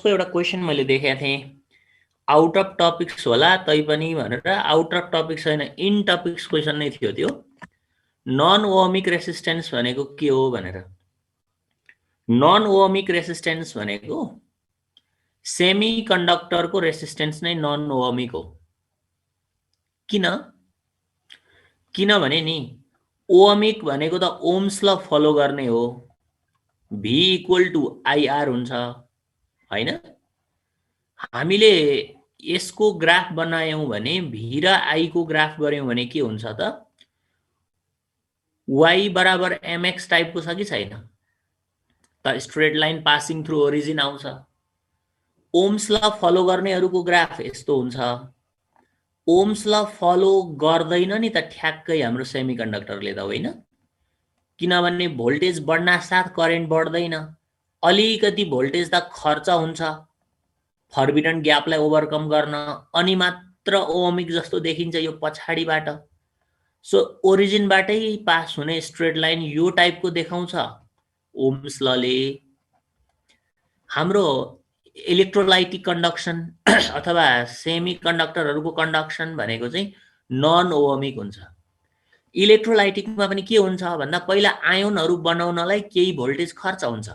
जसको एउटा क्वेसन मैले देखेको थिएँ, आउट अफ टपिक्स होला तैपनि भनेर, आउट अफ टपिक्स छैन, इन टपिक्स क्वेसन नै थियो त्यो। नन ओहमिक रेसिस्टेन्स भनेको के हो भनेर। नन ओहमिक रेसिस्टेन्स भनेको सेमी कन्डक्टरको रेसिस्टेन्स नै नन ओहमिक हो। किन? किनभने नि ओहमिक भनेको त ओम्स ल फलो गर्ने हो, V इक्वल टु आइआर हुन्छ हैन। हामीले यसको ग्राफ बनायौं भने V र I को ग्राफ गर्यौं भने के हुन्छ त, y बराबर mx टाइपको छ कि छैन त, straight line passing through origin आउँछ। ओम्स ल फलो गर्नेहरूको ग्राफ यस्तो हुन्छ। ओम्स ल फलो गर्दैन नि त ठ्याक्कै हाम्रो सेमिकन्डक्टरले त, होइन? किनभने भोल्टेज बढ्न साथ करेन्ट बढ्दैन, अलिकति भोल्टेज त खर्च हुन्छ फर्बिडन ग्यापलाई ओभरकम गर्न, अनि मात्र ओहमिक जस्तो देखिन्छ यो पछाडिबाट। सो ओरिजिनबाटै पास हुने स्ट्रेट लाइन यो टाइपको देखाउँछ ओम्स लले। हाम्रो इलेक्ट्रोलाइटिक कन्डक्सन अथवा सेमी कन्डक्टरहरूको कन्डक्सन भनेको चाहिँ नन ओहमिक हुन्छ। इलेक्ट्रोलाइटिकमा पनि के हुन्छ भन्दा पहिला आयोनहरू बनाउनलाई केही भोल्टेज खर्च हुन्छ,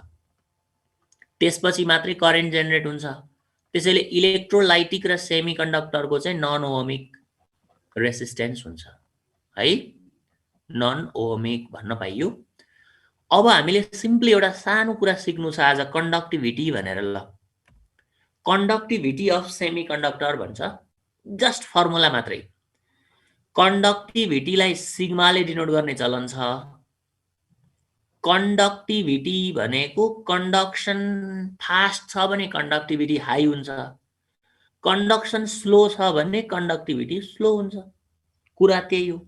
त्यसपछि मात्रै करेन्ट जेनेरेट हुन्छ। त्यसैले इलेक्ट्रोलाइटिक र सेमी कन्डक्टरको चाहिँ नन ओहमिक रेसिस्टेन्स हुन्छ है, नन ओहमिक भन्न पाइयो। अब हामीले सिम्पली एउटा सानो कुरा सिक्नु छ आज, कन्डक्टिभिटी भनेर। ल, कन्डक्टिभिटी अफ सेमी कन्डक्टर भन्छ, जस्ट फर्मुला मात्रै। कन्डक्टिभिटीलाई सिग्माले डिनोट गर्ने चलन छ। कन्डक्टिभिटी भनेको कन्डक्सन फास्ट छ भने कन्डक्टिभिटी हाई हुन्छ, कन्डक्सन स्लो छ भने कन्डक्टिभिटी स्लो हुन्छ। कुरा त्यही हो।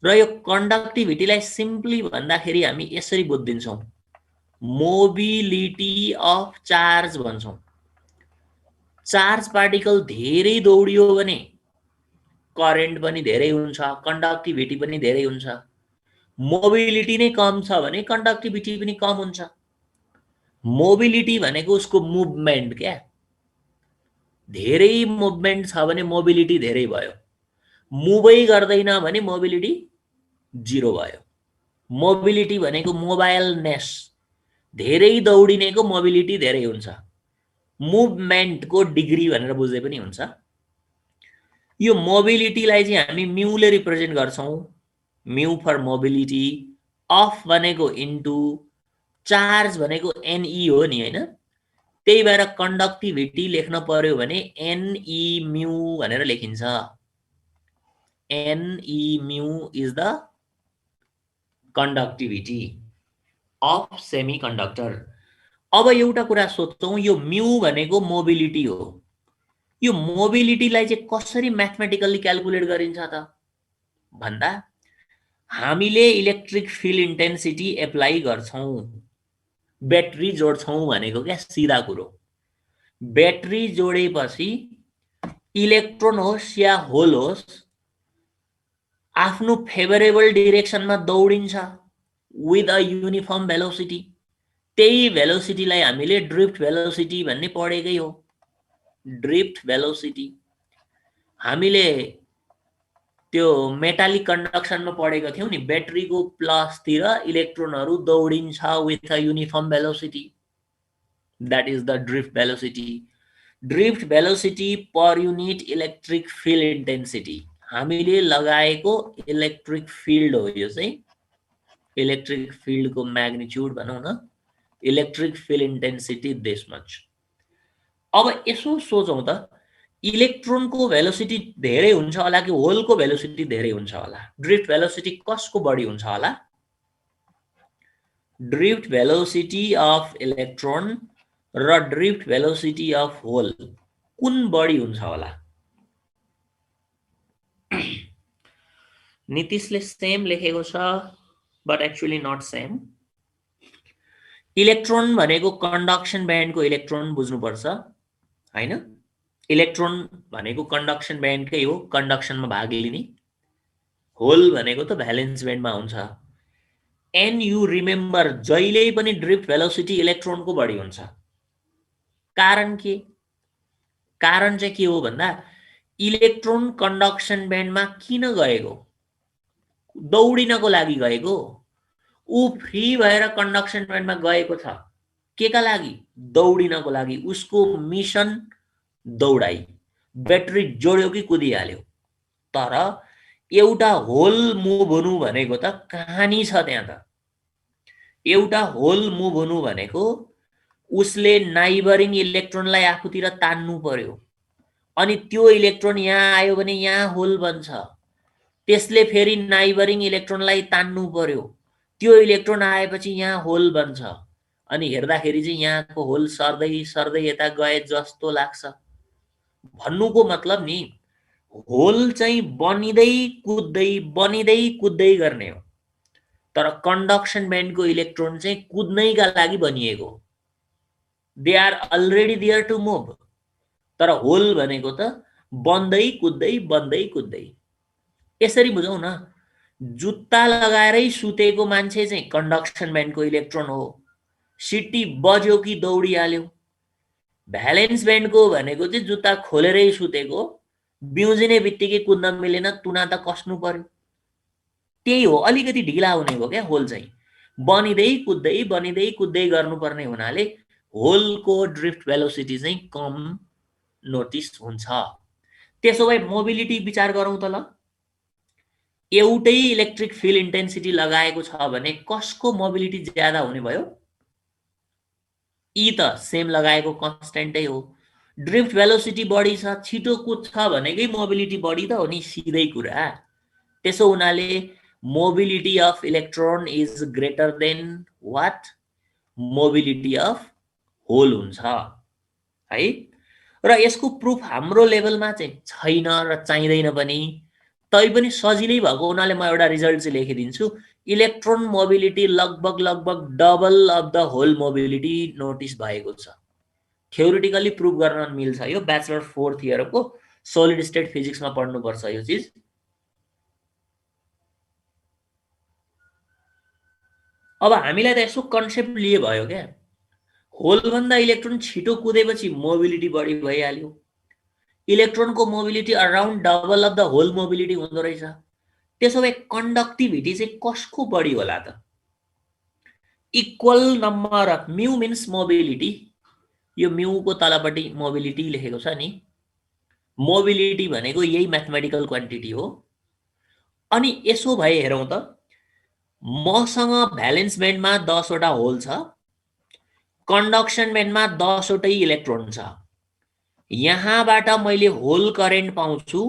र यो कन्डक्टिभिटीलाई सिम्पली भन्दाखेरि हामी यसरी बुझिदिन्छौँ, मोबिलिटी अफ चार्ज भन्छौँ। चार्ज पार्टिकल धेरै दौडियो भने करेन्ट पनि धेरै हुन्छ, कन्डक्टिभिटी पनि धेरै हुन्छ। मोबिलिटी नै कम छ भने कन्डक्टिभिटी पनि कम हुन्छ। मोबिलिटी भनेको उसको मुभमेन्ट क्या, धेरै मुभमेन्ट छ भने मोबिलिटी धेरै भयो, मुभै गर्दैन भने मोबिलिटी जिरो भयो। मोबिलिटी भनेको मोबाइलनेस, धेरै दौडिनेको मोबिलिटी धेरै हुन्छ, मुभमेन्टको डिग्री भनेर बुझे पनि हुन्छ। यो मोबिलिटीलाई चाहिँ हामी म्युले रिप्रेजेन्ट गर्छौं, म्यु फर मोबिलिटी, अफ भनेको इन्टु चार्ज भनेको एनई हो नि, हैन? त्यही भएर कन्डक्टिभिटी लेख्न पर्यो भने एनई म्यु भनेर लेखिन्छ। एनई म्यु is the conductivity of semi conductor. अब एउटा कुरा सोध्छौं, यो म्यु भनेको मोबिलिटी हो, यो मोबिलिटीलाई चाहिँ कसरी म्याथमेटिकली क्याल्कुलेट गरिन्छ त भन्दा, हामीले इलेक्ट्रिक फिल्ड इन्टेन्सिटी एप्लाई गर्छौं, ब्याट्री जोड्छौं भनेको क्या सिधा कुरो। ब्याट्री जोडेपछि इलेक्ट्रोन होस् या होल होस्, आफ्नो फेभरेबल डिरेक्सनमा दौडिन्छ विथ अ युनिफर्म भेलोसिटी। त्यही भेलोसिटीलाई हामीले ड्रिफ्ट भेलोसिटी भन्ने पढेकै हो। ड्रिफ्ट भेलोसिटी हामीले त्यो मेटालिक कन्डक्सनमा पढेको थियौं नि, ब्याट्रीको प्लसतिर इलेक्ट्रोनहरू दौडिन्छ with a uniform velocity, that is the drift velocity. Drift velocity per unit electric field intensity, हामीले लगाएको इलेक्ट्रिक फिल्ड हो यो चाहिँ, इलेक्ट्रिक फिल्डको म्याग्निट्युड भनौं न, electric field intensity this much. अब यसो सोचौं त, इलेक्ट्रोनको भेलोसिटी धेरै हुन्छ होला कि होलको भेलोसिटी धेरै हुन्छ होला? ड्रिफ्ट भेलोसिटी कसको बढी हुन्छ होला? ड्रिफ्ट भेलोसिटी अफ इलेक्ट्रोन र ड्रिफ्ट भेलोसिटी अफ होल कुन बढी हुन्छ होला? नीतिशले सेम लेखेको छ, but actually not same. Electron भनेको कन्डक्सन ब्यान्डको इलेक्ट्रोन बुझ्नुपर्छ, हैन? इलेक्ट्रोन भनेको कन्डक्सन ब्यान्डकै हो, कन्डक्सनमा भाग लिने। होल भनेको त भ्यालेन्स ब्यान्डमा हुन्छ। एन्ड यु रिमेम्बर, जहिले पनि ड्रिफ्ट भेलोसिटी इलेक्ट्रोनको बढी हुन्छ। कारण चाहिँ के हो भन्दा इलेक्ट्रोन कन्डक्सन ब्यान्डमा किन गएको? दौडिनको लागि गएको। ऊ फ्री भएर कन्डक्सन ब्यान्डमा गएको छ केका लागि? दौडिनको लागि। उसको मिसन दौडाई, ब्याट्री जोड्यो कि कुदिहाल्यो। तर एउटा होल मुभ हुनु भनेको त कहानी छ त्यहाँ त। एउटा होल मुभ हुनु भनेको उसले नाइबरिङ इलेक्ट्रोनलाई आफूतिर तान्नु पर्यो, अनि त्यो इलेक्ट्रोन यहाँ आयो भने यहाँ होल बन्छ, त्यसले फेरि नाइबरिङ इलेक्ट्रोनलाई तान्नु पर्यो, त्यो इलेक्ट्रोन आएपछि यहाँ होल बन्छ, अनि हेर्दाखेरि चाहिँ यहाँको होल सर्दै सर्दै यता गए जस्तो लाग्छ। भन्नुको मतलब नि होल चाहिँ बनिँदै कुद्दै गर्ने हो, तर कन्डक्सन ब्यान्डको इलेक्ट्रोन चाहिँ कुद्नैका लागि बनिएको। They are already there to move. तर होल भनेको त बन्दै कुद्दै। यसरी बुझौँ न, जुत्ता लगाएरै सुतेको मान्छे चाहिँ कन्डक्सन ब्यान्डको इलेक्ट्रोन हो। सिटी बज्यो कि दौडिहाल्यो। भ्यालेन्स ब्यान्डको भनेको चाहिँ जुत्ता खोलेरै सुतेको, बिउजिने बित्तिकै कुद्न मिलेन, तुना त कस्नु पर्यो। त्यही हो, अलिकति ढिला हुने हो क्या होल चाहिँ। बनिँदै कुद्दै गर्नुपर्ने हुनाले होलको ड्रिफ्ट भेलोसिटी चाहिँ कम नोटिस हुन्छ। त्यसो भए मोबिलिटी विचार गरौँ त ल। एउटै इलेक्ट्रिक फिल्ड इन्टेन्सिटी लगाएको छ भने कसको मोबिलिटी ज्यादा हुने भयो? ई त सेम लगाएको कन्स्टेन्टै हो। ड्रिफ्ट भेलोसिटी बढी छ, छिटो कुद्छ भनेकै मोबिलिटी बढी त हो नि, सिधै कुरा। त्यसो हुनाले mobility of electron is greater than what? Mobility of hole हुन्छ है। र यसको प्रुफ हाम्रो लेभलमा चाहिँ छैन र चाहिँदैन पनि, तैपनि सजिलै भएको हुनाले म एउटा रिजल्ट चाहिँ लेखिदिन्छु। इलेक्ट्रोन मोबिलिटी लगभग double of the hole mobility notice भएको छ। थ्योरिटिकली प्रुफ गर्न मिल्छ। यो ब्याचलर 4th इयरको सोलिड स्टेट फिजिक्समा पढ्नुपर्छ यो चिज। अब हामीलाई त यसो कन्सेप्ट लिए भयो क्या। होलभन्दा इलेक्ट्रोन छिटो कुदेपछि मोबिलिटी बढी भइहाल्यो। इलेक्ट्रोनको mobility around double of the hole mobility हुँदो रहेछ। त्यसो भए कन्डक्टिभिटी चाहिँ कसको बढी होला त? Equal number of mu means mobility. यो म्यूको तलपट्टि मोबिलिटी लेखेको छ नि। मोबिलिटी भनेको यही म्याथमेटिकल क्वान्टिटी हो। अनि यसो भए हेरौँ त, मसँग भ्यालेन्स ब्यान्डमा 10 वटा होल छ, कन्डक्सन ब्यान्डमा 10 वटै इलेक्ट्रोन छ। यहाँबाट मैले होल करेन्ट पाउँछु,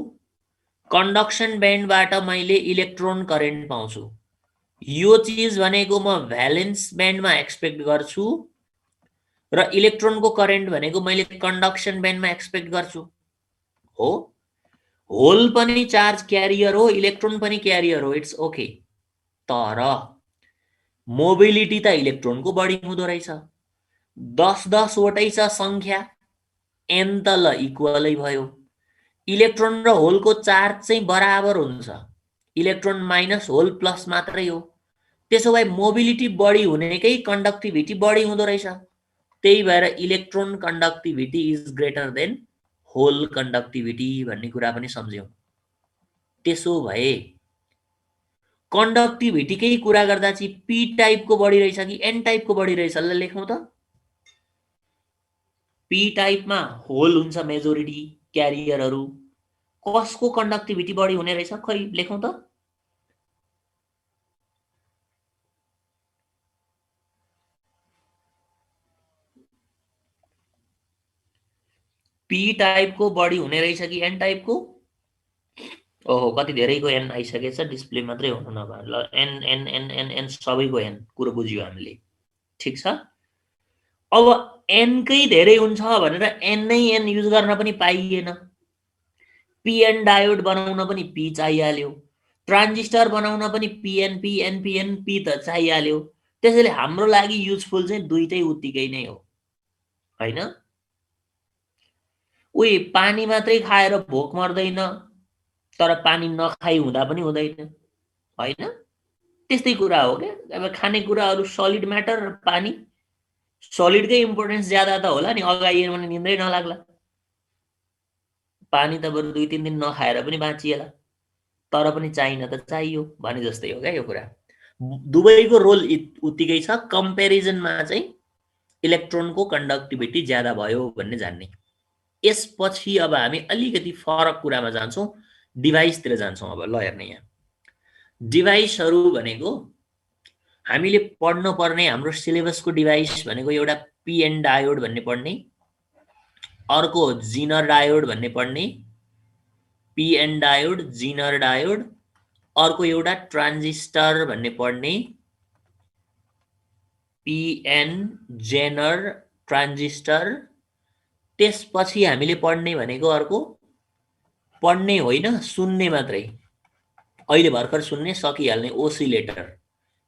कन्डक्सन ब्यान्डबाट मैले इलेक्ट्रोन करेन्ट पाउँछु। यो चिज भनेको म भ्यालेन्स ब्यान्डमा एक्सपेक्ट गर्छु र इलेक्ट्रोनको करेन्ट भनेको मैले कन्डक्सन ब्यान्डमा एक्सपेक्ट गर्छु। हो, होल पनि चार्ज क्यारियर हो, इलेक्ट्रोन पनि क्यारियर हो, इट्स ओके। तर मोबिलिटी त इलेक्ट्रोनको बढी हुँदो रहेछ। 10 वटै छ संख्या, एन त ल इक्वलै भयो। इलेक्ट्रोन र होलको चार्ज चाहिँ बराबर हुन्छ, इलेक्ट्रोन माइनस होल प्लस मात्रै हो। त्यसो भए मोबिलिटी बढी हुनेकै कन्डक्टिभिटी बढी हुँदो रहेछ। त्यही भएर electron conductivity is greater than hole conductivity भन्ने कुरा पनि सम्झ्यौँ। त्यसो भए कन्डक्टिभिटीकै कुरा गर्दा चाहिँ पी टाइपको बढी रहेछ कि एन टाइपको बढी रहेछ? ल लेखौँ त। पी टाइपमा होल हुन्छ मेजोरिटी, क्यारियरहरू। कसको कन्डक्टिभिटी बढी हुने रहेछ? खै लेखौँ त। पी टाइपको बढी हुने रहेछ कि एन टाइपको? ओहो, कति धेरैको एन आइसकेछ, डिस्प्ले मात्रै हुनु नभए। ल N N N N N सबैको एन, कुरो बुझ्यो हामीले। ठिक छ। अब एनकै धेरै हुन्छ भनेर एन नै एन युज गर्न पनि पाइएन। पीएन डायोड बनाउन पनि पी चाहिहाल्यो, ट्रान्जिस्टर बनाउन पनि पीएनपी एनपीएन पी त चाहिहाल्यो। त्यसैले हाम्रो लागि युजफुल चाहिँ दुईटै उत्तिकै नै हो, हैन? उही पानी मात्रै खाएर भोक मर्दैन, तर पानी नखाई हुँदा पनि हुँदैन, हैन? त्यस्तै कुरा हो क्या। अब खानेकुराहरू सलिड म्याटर र पानी, सलिडकै इम्पोर्टेन्स ज्यादा त होला नि, अगाइएन भने निन्द्रै नलाग्ला। पानी त बरु 2-3 दिन नखाएर पनि बाँचिएला, तर पनि चाहिन त चाहियो भने जस्तै हो क्या यो कुरा। दुवैको रोल उत्तिकै छ, कम्पेरिजनमा चाहिँ इलेक्ट्रोनको कन्डक्टिभिटी ज्यादा भयो भन्ने जान्ने। यसपछि अब हामी अलिकति फरक कुरामा जान्छौँ, डिभाइसतिर जान्छौँ। अब ल हेर्ने, यहाँ डिभाइसहरू भनेको हामीले पढ्न पर्ने हाम्रो सिलेबसको डिभाइस भनेको एउटा पिएन डायोड भन्ने पढ्ने, अर्को जिनर डायोड भन्ने पढ्ने, पिएन डायोड, जिनर डायोड, अर्को एउटा ट्रान्जिस्टर भन्ने पढ्ने, पिएन जेनर ट्रान्जिस्टर। त्यसपछि हामीले पढ्ने भनेको अर्को, पढ्ने होइन सुन्ने मात्रै, अहिले भर्खर सुन्ने सकिहाल्ने ओसिलेटर।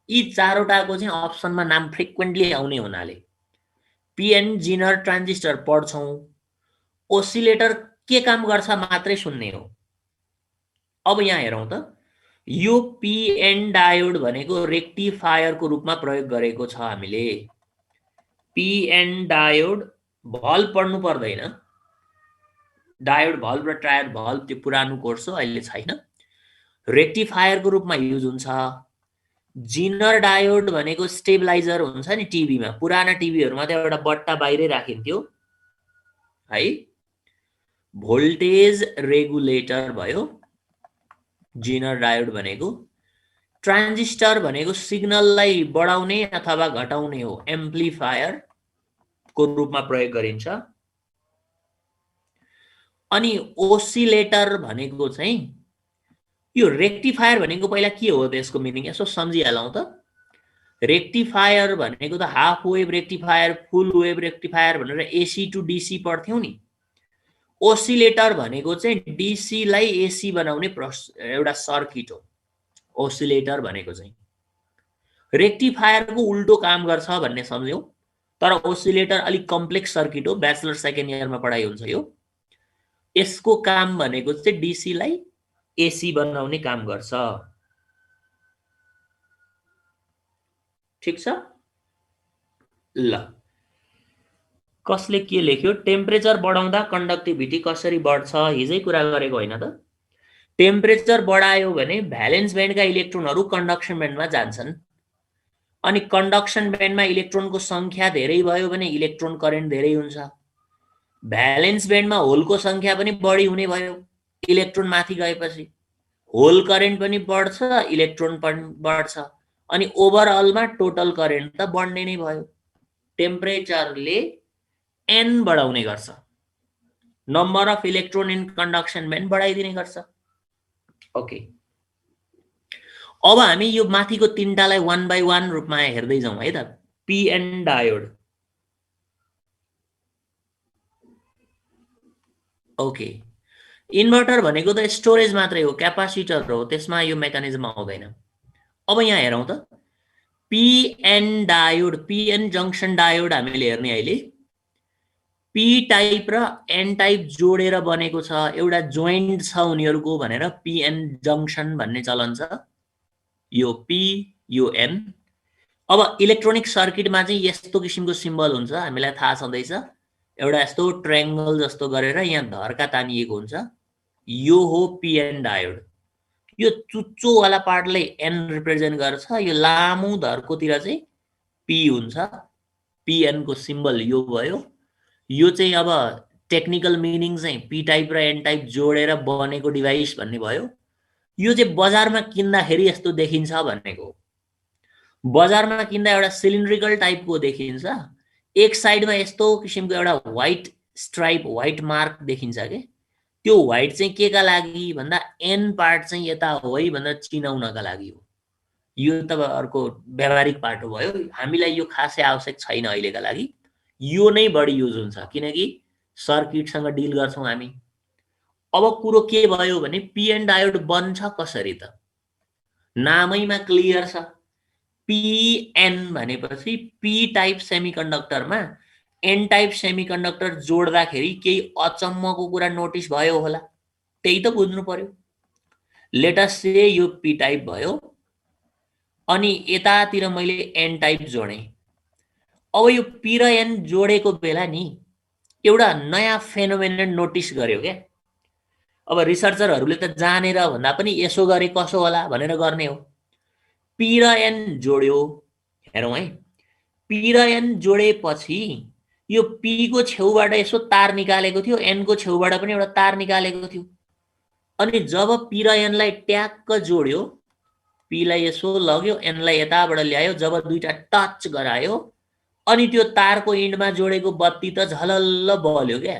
यी चारवटाको चाहिँ अप्सनमा नाम फ्रिक्वेन्टली आउने हुनाले पिएन जिनर ट्रान्जिस्टर पढ्छौँ, ओसिलेटर के काम गर्छ मात्रै सुन्ने हो। अब यहाँ हेरौँ त, यो पिएन डायोड भनेको रेक्टिफायरको रूपमा प्रयोग गरेको छ हामीले। पिएन डायोड भल्भ पढ्नु पर्दैन, डायोड भल्भ र ट्रायड भल्भ त्यो पुरानो कोर्स हो, अहिले छैन। रेक्टिफायरको रूपमा युज हुन्छ। जिनर डायोड भनेको स्टेबलाइजर हुन्छ नि टिभीमा, पुराना टिभीहरुमा त एउटा बट्टा बाहिरै राखिन्थ्यो है, भोल्टेज रेगुलेटर भयो जिनर डायोड भनेको। ट्रान्जिस्टर भनेको सिग्नललाई बढाउने अथवा घटाउने हो, एम्प्लिफायर को रूपमा प्रयोग गरिन्छ। अनि ओसिलेटर भनेको चाहिँ यो रेक्टिफायर भनेको पहिला के हो त, यसको मिनिङ यसो सम्झिहालौँ त। रेक्टिफायर भनेको त हाफ वेभ रेक्टिफायर, फुल वेभ रेक्टिफायर भनेर एसी टु डीसी पढ्थ्यौं नि। ओसिलेटर भनेको चाहिँ डीसी लाई एसी बनाउने एउटा सर्किट हो ओसिलेटर भनेको चाहिँ। रेक्टिफायरको उल्टो काम गर्छ भन्ने सम्झ्यौं, तर ओसिलेटर अलिक कम्प्लेक्स सर्किट हो, ब्याचलर सेकेन्ड इयरमा पढाइ हुन्छ यो। यसको काम भनेको चाहिँ डीसी लाई एसी बनाउने काम गर्छ। ठीक छ ल, कसले के लेख्यो, टेम्परेचर बढाउँदा कन्डक्टिभिटी कसरी बढ्छ, हिजै कुरा गरेको होइन त। टेम्परेचर बढायो भने भ्यालेन्स ब्यान्डका इलेक्ट्रोनहरू कन्डक्सन ब्यान्डमा जान्छन्, अनि कन्डक्सन ब्यान्डमा इलेक्ट्रोनको संख्या धेरै भयो भने इलेक्ट्रोन करेन्ट धेरै हुन्छ। भ्यालेन्स ब्यान्डमा होलको संख्या पनि बढी हुने भयो इलेक्ट्रोन माथि गएपछि, होल करेन्ट पनि बढ्छ, इलेक्ट्रोन पनि बढ्छ, अनि ओभरअलमा टोटल करेन्ट त बढ्ने नै भयो। टेम्परेचरले एन बढाउने गर्छ, number of electron in conduction band बढाइदिने गर्छ। ओके, अब हामी यो माथिको तीनटालाई 1 by 1 रूपमा हेर्दै जाउँ है त। पिएन डायोड, ओके, इन्भर्टर भनेको त स्टोरेज मात्रै हो, क्यापासिटर हो, त्यसमा यो मेकानिजम आउँदैन। अब यहाँ हेरौँ त, PN diode, PN junction diode हामीले हेर्ने अहिले। पी टाइप र एन टाइप जोडेर बनेको छ, एउटा जोइन्ट छ उनीहरुको भनेर पिएन जंक्सन भन्ने चलन छ। यो पी यो एन। अब इलेक्ट्रोनिक सर्किटमा चाहिँ यस्तो किसिमको सिम्बल हुन्छ, हामीलाई थाहा छँदैछ, एउटा यस्तो ट्रायंगल जस्तो गरेर यहाँ धर्का तानिएको हुन्छ, यो हो पिएन डायोड। यो चुच्चो वाला पार्टलाई एन रिप्रेजेन्ट गर्छ, यो लामो धर्कोतिर चाहिँ पी हुन्छ। पिएन को सिम्बल यो भयो। यो चाहिँ अब टेक्निकल मिनिङ चाहिँ पी टाइप र एन टाइप जोडेर बनेको डिभाइस भन्ने भयो। यो चाहिँ बजारमा किन्दाखेरि यस्तो देखिन्छ भनेको। बजारमा किन्दा एउटा सिलिन्ड्रिकल टाइपको देखिन्छ, एक साइडमा यस्तो किसिमको एउटा व्हाइट स्ट्राइप, व्हाइट मार्क देखिन्छ के। त्यो व्हाइट चाहिँ केका लागि भन्दा एन पार्ट चाहिँ यता हो है भनेर चिनाउनका लागि हो। यो त अर्को व्यावहारिक पार्ट हो भयो, हामीलाई यो खासै आवश्यक छैन अहिलेका लागि। यो नै बढी युज हुन्छ किनकि सर्किटसँग डिल गर्छौं हामी। अब कुरो के भयो भने पिएन डायोड बन्छ कसरी त, नामैमा क्लियर छ। पिएन भनेपछि पी टाइप सेमिकन्डक्टरमा एन टाइप सेमिकन्डक्टर जोड्दाखेरि केही अचम्मको कुरा नोटिस भयो होला, त्यही त बुझ्नु पर्यो। लेट अस से यो पी टाइप भयो, अनि यतातिर मैले एन टाइप जोडेँ, अब यो पी र एन जोडेको बेला नि एउटा नयाँ फेनोमेनन नोटिस गर्यो क्या। अब रिसर्चरहरूले त जानेर भन्दा पनि यसो गरे कसो होला भनेर गर्ने हो। पी र एन जोड्यो, हेरौँ है, पी र एन जोडेपछि यो पी को छेउबाट यसो तार निकालेको थियो, एन को छेउबाट पनि एउटा तार निकालेको थियो। अनि जब पी र एनलाई ट्याक्क जोड्यो, पीलाई यसो लग्यो, एनलाई यताबाट ल्यायो, जब दुईटा टच गरायो अनि त्यो तारको इन्डमा जोडेको बत्ती त झलल्ल बल्यो क्या।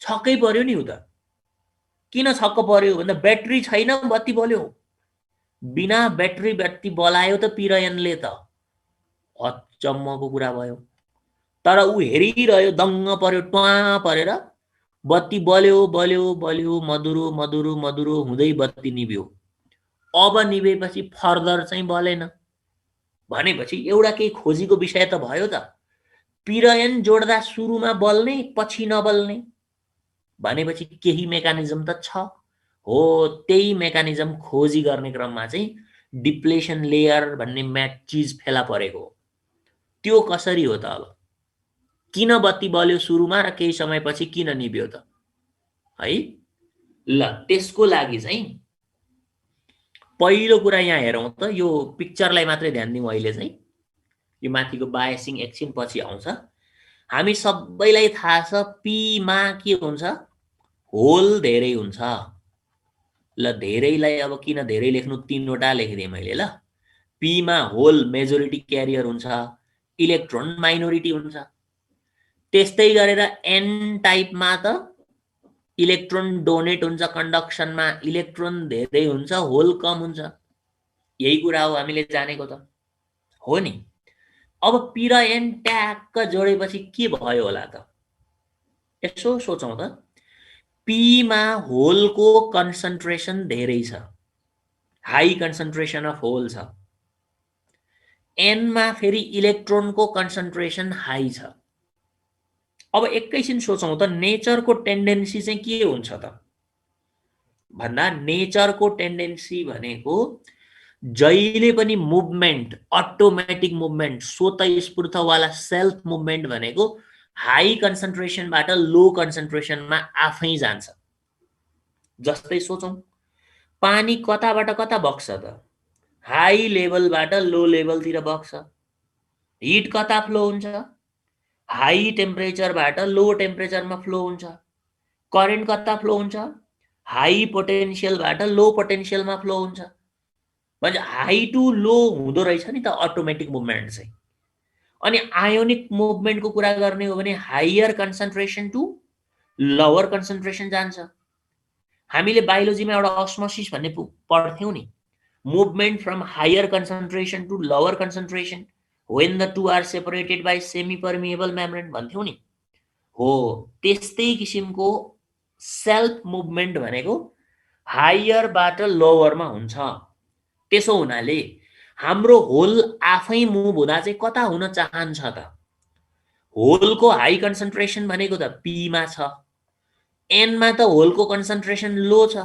छक्कै पर्यो नि उ त। किन छक्क पर्यो भन्दा ब्याट्री छैन, बत्ती बल्यो। बिना ब्याट्री बत्ती बलायो त पी र एनले त। अचम्मको कुरा भयो। तर ऊ हेरिरह्यो, दङ्ग पर्यो, ट्वा परेर बत्ती बल्यो बल्यो बल्यो, मधुरो मधुरो मधुरो हुँदै बत्ती निभ्यो। अब निभेपछि फर्दर चाहिँ बलेन। भनेपछि एउटा केही खोजीको विषय त भयो त। पी र एन जोड्दा सुरुमा बल्ने पछि नबल्ने, भनेपछि केही मेकानिजम त छ। हो, त्यही मेकानिजम खोजी गर्ने क्रममा चाहिँ डिप्लेसन लेयर भन्ने चिज फेला परेको हो। त्यो कसरी हो त? अब किन बत्ती बल्यो सुरुमा र केही समयपछि किन निभ्यो त है? ल, त्यसको लागि चाहिँ पहिलो कुरा यहाँ हेरौँ त, यो पिक्चरलाई मात्रै ध्यान दिउँ अहिले चाहिँ। यो माथिको बायसिङ एकछिन पछि आउँछ। हामी सबैलाई थाहा छ पीमा के हुन्छ, होल धेरै हुन्छ। ल, धेरैलाई अब किन धेरै लेख्नु, तीनवटा लेखिदिएँ मैले। ल, पीमा होल मेजोरिटी क्यारियर हुन्छ, इलेक्ट्रोन माइनोरिटी हुन्छ। त्यस्तै गरेर एन टाइपमा त इलेक्ट्रोन डोनेट हुन्छ कन्डक्सनमा, इलेक्ट्रोन धेरै हुन्छ, होल कम हुन्छ। यही कुरा हो हामीले जानेको त हो नि। अब पी र एन ट्याक्क जोडेपछि के भयो होला त? यसो सोचौँ त। पीमा होलको कन्सन्ट्रेसन धेरै छ, हाई कन्सन्ट्रेसन अफ होल छ। एनमा फेरि इलेक्ट्रोनको कन्सन्ट्रेसन हाई छ। अब एकैछिन सोचौँ त, नेचरको टेन्डेन्सी चाहिँ के हुन्छ त भन्दा, नेचरको टेन्डेन्सी भनेको जहिले पनि मुभमेन्ट, अटोमेटिक मुभमेन्ट, स्वतस्फूर्तवाला सेल्फ मुभमेन्ट भनेको हाई कन्सन्ट्रेसनबाट लो कन्सन्ट्रेसनमा आफै जान्छ। जस्तै सोचौँ, पानी कताबाट कता बग्छ त? हाई लेभलबाट लो लेभलतिर बग्छ। हिट कता फ्लो हुन्छ? हाई टेम्परेचरबाट लो टेम्परेचरमा फ्लो हुन्छ। करेन्ट कता फ्लो हुन्छ? हाई पोटेन्सियलबाट लो पोटेन्सियलमा फ्लो हुन्छ। भने हाई टु लो हुँदो रहेछ नि त अटोमेटिक मुभमेन्ट चाहिँ। अनि आयोनिक मुभमेन्टको कुरा गर्ने हो भने higher concentration to lower concentration जान्छ। हामीले बायोलोजीमा एउटा अस्मोसिस भन्ने पढ्थ्यौँ नि, movement from higher concentration to lower concentration when the two are separated by semi permeable membrane भन्थ्यौँ नि। हो, त्यस्तै किसिमको सेल्फ मुभमेन्ट भनेको हायरबाट लोवरमा हुन्छ। त्यसो हुनाले हाम्रो होल आफै मुभ हुँदा चाहिँ कता हुन चाहन्छ त? होलको हाई कन्सन्ट्रेसन भनेको त पीमा छ, एनमा त होलको कन्सन्ट्रेसन लो छ।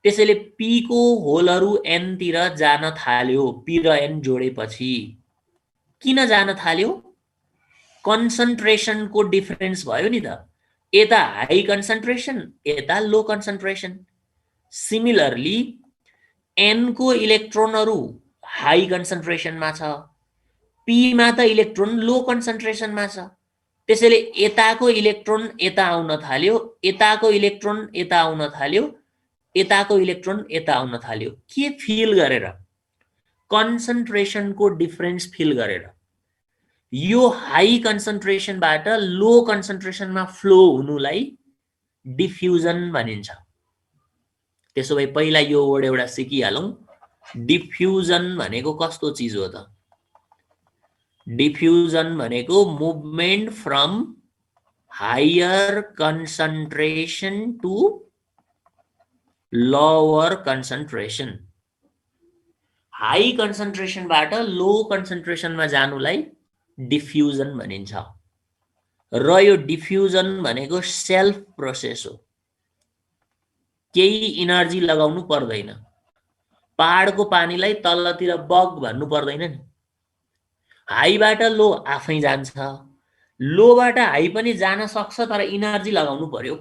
त्यसैले पीको होलहरू एनतिर जान थाल्यो पी र एन जोडेपछि। किन जान थाल्यो? कन्सन्ट्रेसनको डिफरेन्स भयो नि त। यता हाई कन्सन्ट्रेसन, यता लो कन्सन्ट्रेसन। सिमिलरली एनको इलेक्ट्रोनहरू हाई कन्सन्ट्रेसनमा छ, पीमा त इलेक्ट्रोन लो कन्सन्ट्रेसनमा छ। त्यसैले यताको इलेक्ट्रोन यता आउन थाल्यो, यताको इलेक्ट्रोन यता आउन थाल्यो, यताको इलेक्ट्रोन यता आउन थाल्यो। के फिल गरेर? कन्सन्ट्रेसनको डिफरेन्स फिल गरेर। यो हाई कन्सन्ट्रेसनबाट लो कन्सन्ट्रेसनमा फ्लो हुनुलाई डिफ्युजन भनिन्छ। त्यसो भए पहिला यो वर्ड एउटा सिकिहालौँ। डिफ्युजन भनेको कस्तो चिज हो त? डिफ्युजन भनेको movement from higher concentration to lower concentration. High कन्सन्ट्रेसनबाट लो कन्सन्ट्रेसनमा जानुलाई डिफ्युजन भनिन्छ। र यो डिफ्युजन भनेको सेल्फ प्रोसेस हो, केही इनर्जी लगाउनु पर्दैन। पहाडको पानीलाई तलतिर बग भन्नु पर्दैन नि। हाईबाट लो आफै जान्छ, लोबाट हाई पनि जान सक्छ, तर इनर्जी लगाउनु पर्यो।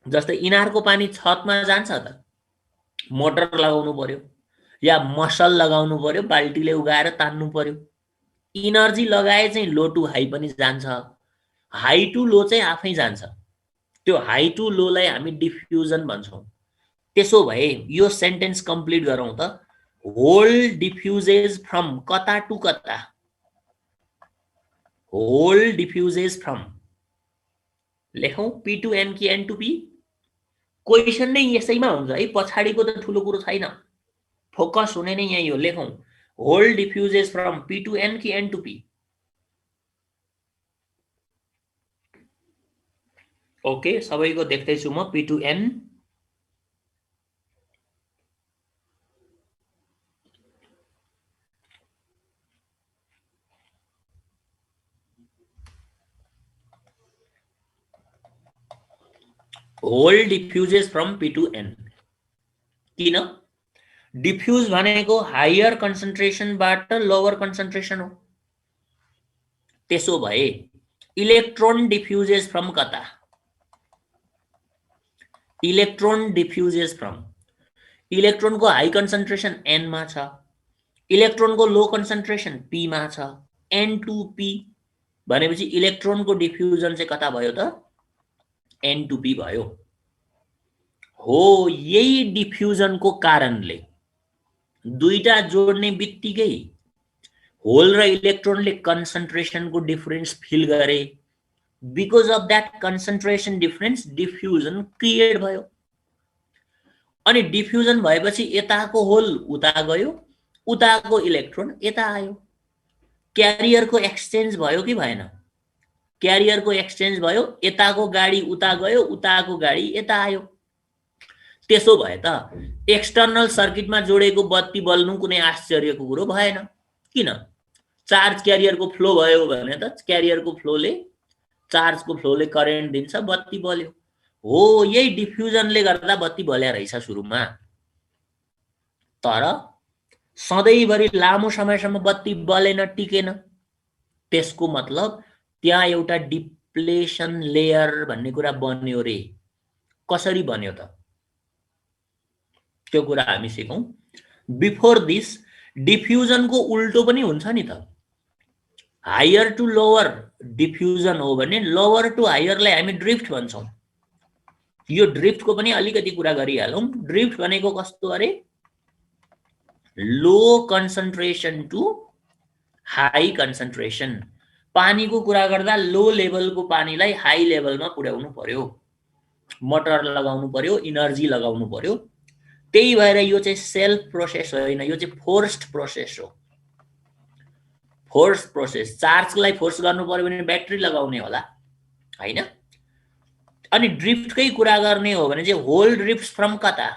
जस्तै इनारको पानी छतमा जान्छ त, मोटर लगाउनु पर्यो या मसल लगाउनु पर्यो, बाल्टीले उगाएर तान्नु पर्यो। इनर्जी लगाए चाहिँ लो टु हाई पनि जान्छ, हाई टु लो चाहिँ आफै जान्छ। त्यो हाई टु लोलाई हामी डिफ्युजन भन्छौँ। त्यसो भए यो सेन्टेन्स कम्प्लिट गरौँ त। होल डिफ्युजेस फ्रम कता टु कता, होल डिफ्युजेस फ्रम, लेखौँ पी टु एन कि एन टु पी। क्वेसन नै यसैमा हुन्छ है, पछाडिको त ठुलो कुरो छैन, फोकस हुने नै यही हो। लेखौँ hole diffuses from P to N कि एन टु पी। ओके, सबैको देख्दैछु म, P to N. Hole diffuses from P to N. किन? डिफ्युज भनेको हायर कन्सन्ट्रेसनबाट लोवर कन्सन्ट्रेसन हो। त्यसो भए इलेक्ट्रोन डिफ्युजेस फ्रम कता? इलेक्ट्रोन डिफ्युजेस फ्रम, इलेक्ट्रोनको हाई कन्सन्ट्रेसन एन मा छ, इलेक्ट्रोनको लो कन्सन्ट्रेसन पी मा छ, एन टु पी भनेपछि इलेक्ट्रोनको डिफ्युजन चाहिँ कता भयो त? एन टु पी भयो। हो, यही डिफ्युजनको कारणले दुईटा जोड्ने बित्तिकै होल र इलेक्ट्रोनले कन्सन्ट्रेसनको डिफरेन्स फिल गरे। Because of that concentration difference diffusion create भयो। अनि डिफ्युजन भएपछि यताको होल उता गयो, उताको इलेक्ट्रोन यता आयो। क्यारियरको एक्सचेन्ज भयो कि भएन? क्यारियरको एक्सचेन्ज भयो, यताको गाडी उता गयो, उताको गाडी यता आयो। त्यसो भए त एक्सटर्नल सर्किटमा जोडेको बत्ती बल्नु कुनै आश्चर्यको कुरो भएन। किन? चार्ज क्यारियरको फ्लो भयो भने त क्यारियरको फ्लोले, चार्जको फ्लोले करेन्ट दिन्छ, बत्ती बल्यो। हो, यही डिफ्युजनले गर्दा बत्ती बल्या रहेछ सुरुमा। तर सधैँभरि लामो समयसम्म बत्ती बलेन, टिकेन। त्यसको मतलब त्यहाँ एउटा डिप्लेसन लेयर भन्ने कुरा बन्यो रे। कसरी बन्यो त? त्यो कुरा हामी सिकौँ। बिफोर दिस डिफ्युजनको उल्टो पनि हुन्छ नि त। हायर टु लोवर डिफ्युजन हो भने लोवर टु हायरलाई हामी ड्रिफ्ट भन्छौँ। यो ड्रिफ्टको पनि अलिकति कुरा गरिहालौँ। ड्रिफ्ट भनेको कस्तो अरे? लो कन्सन्ट्रेसन टु हाई कन्सन्ट्रेसन। पानीको कुरा गर्दा लो लेभलको पानीलाई हाई लेभलमा पुर्याउनु पर्यो, मोटर लगाउनु पर्यो, इनर्जी लगाउनु पर्यो। त्यही भएर यो चाहिँ सेल्फ प्रोसेस होइन, यो चाहिँ फोर्स्ड प्रोसेस हो। Force process. चार्जलाई फोर्स गर्नु पर्यो भने ब्याट्री लगाउने होला, हैन? अनि ड्रिफ्टकै कुरा गर्ने हो भने चाहिँ होल ड्रिफ्ट्स फ्रम कता?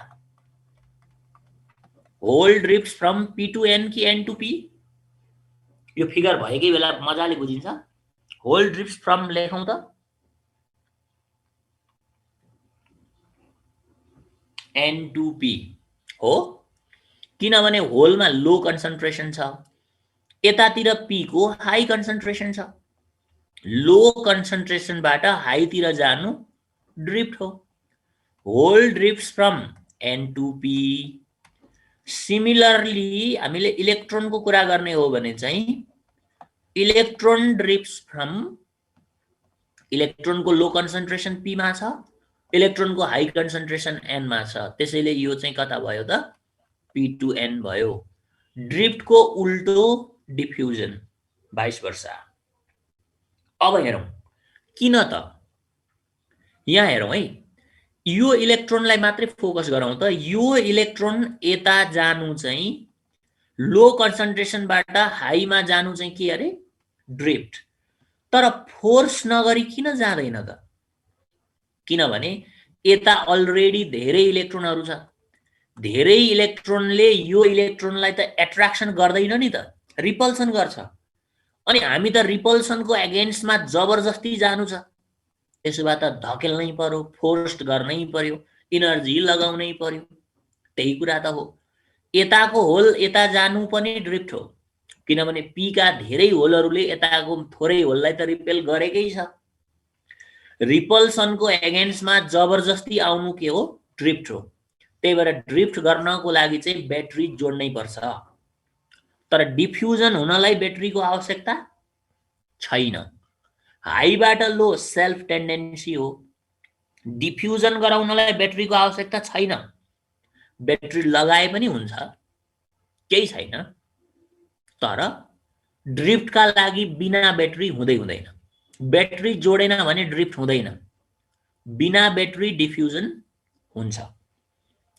Hole drifts from P to N कि एन टु पी? यो फिगर भएकै बेला मजाले बुझिन्छ। होल ड्रिफ्ट्स फ्रम लेखौँ त, एन टु पी हो। किनभने होलमा लो कन्सन्ट्रेसन छ, यतातिर पी को हाई कन्सन्ट्रेसन छ। लो कन्सन्ट्रेसनबाट हाईतिर जानु ड्रिफ्ट हो। Hole drifts from N to P. Similarly हामीले इलेक्ट्रोनको कुरा गर्ने हो भने चाहिँ इलेक्ट्रोन ड्रिफ्ट्स फ्रम, इलेक्ट्रोनको लो कन्सन्ट्रेसन पी मा छ, इलेक्ट्रोनको हाई कन्सन्ट्रेसन एन मा छ। त्यसैले यो चाहिँ कता भयो त? पी टु एन भयो। ड्रिफ्टको उल्टो डिफ्युजन, भाइस वर्सा। अब हेरौँ किन त। यहाँ हेरौँ है, यो इलेक्ट्रोनलाई मात्रै फोकस गरौँ त। यो इलेक्ट्रोन यता जानु चाहिँ लो कन्सन्ट्रेसनबाट हाईमा जानु चाहिँ के अरे? ड्रिफ्ट। तर फोर्स नगरी किन जाँदैन त? किनभने यता अलरेडी धेरै इलेक्ट्रोनहरू छ। धेरै इलेक्ट्रोनले यो इलेक्ट्रोनलाई त एट्र्याक्सन गर्दैन नि त, रिपल्सन गर्छ। अनि हामी त रिपल्सनको एगेन्स्टमा जबरजस्ती जानु छ। त्यसो भए त धकेल्नै पर्यो, फोर्स गर्नै पर्यो, इनर्जी लगाउनै पर्यो। त्यही कुरा त हो। यताको होल यता जानु पनि ड्रिफ्ट हो, किनभने पी का धेरै होलहरूले यताको थोरै होललाई त रिपेल गरेकै छ। रिपल्सनको एगेन्स्टमा जबरजस्ती आउनु के हो? ड्रिफ्ट हो। त्यही भएर ड्रिफ्ट गर्नको लागि चाहिँ ब्याट्री जोड्नै पर्छ। तर डिफ्युजन हुनलाई ब्याट्रीको आवश्यकता छैन। हाईबाट लो सेल्फ टेन्डेन्सी हो। डिफ्युजन गराउनलाई ब्याट्रीको आवश्यकता छैन। ब्याट्री लगाए पनि हुन्छ, केही छैन। तर ड्रिफ्टका लागि बिना ब्याट्री हुँदैन। ब्याट्री जोडेन भने ड्रिफ्ट हुँदैन। बिना ब्याट्री डिफ्युजन हुन्छ।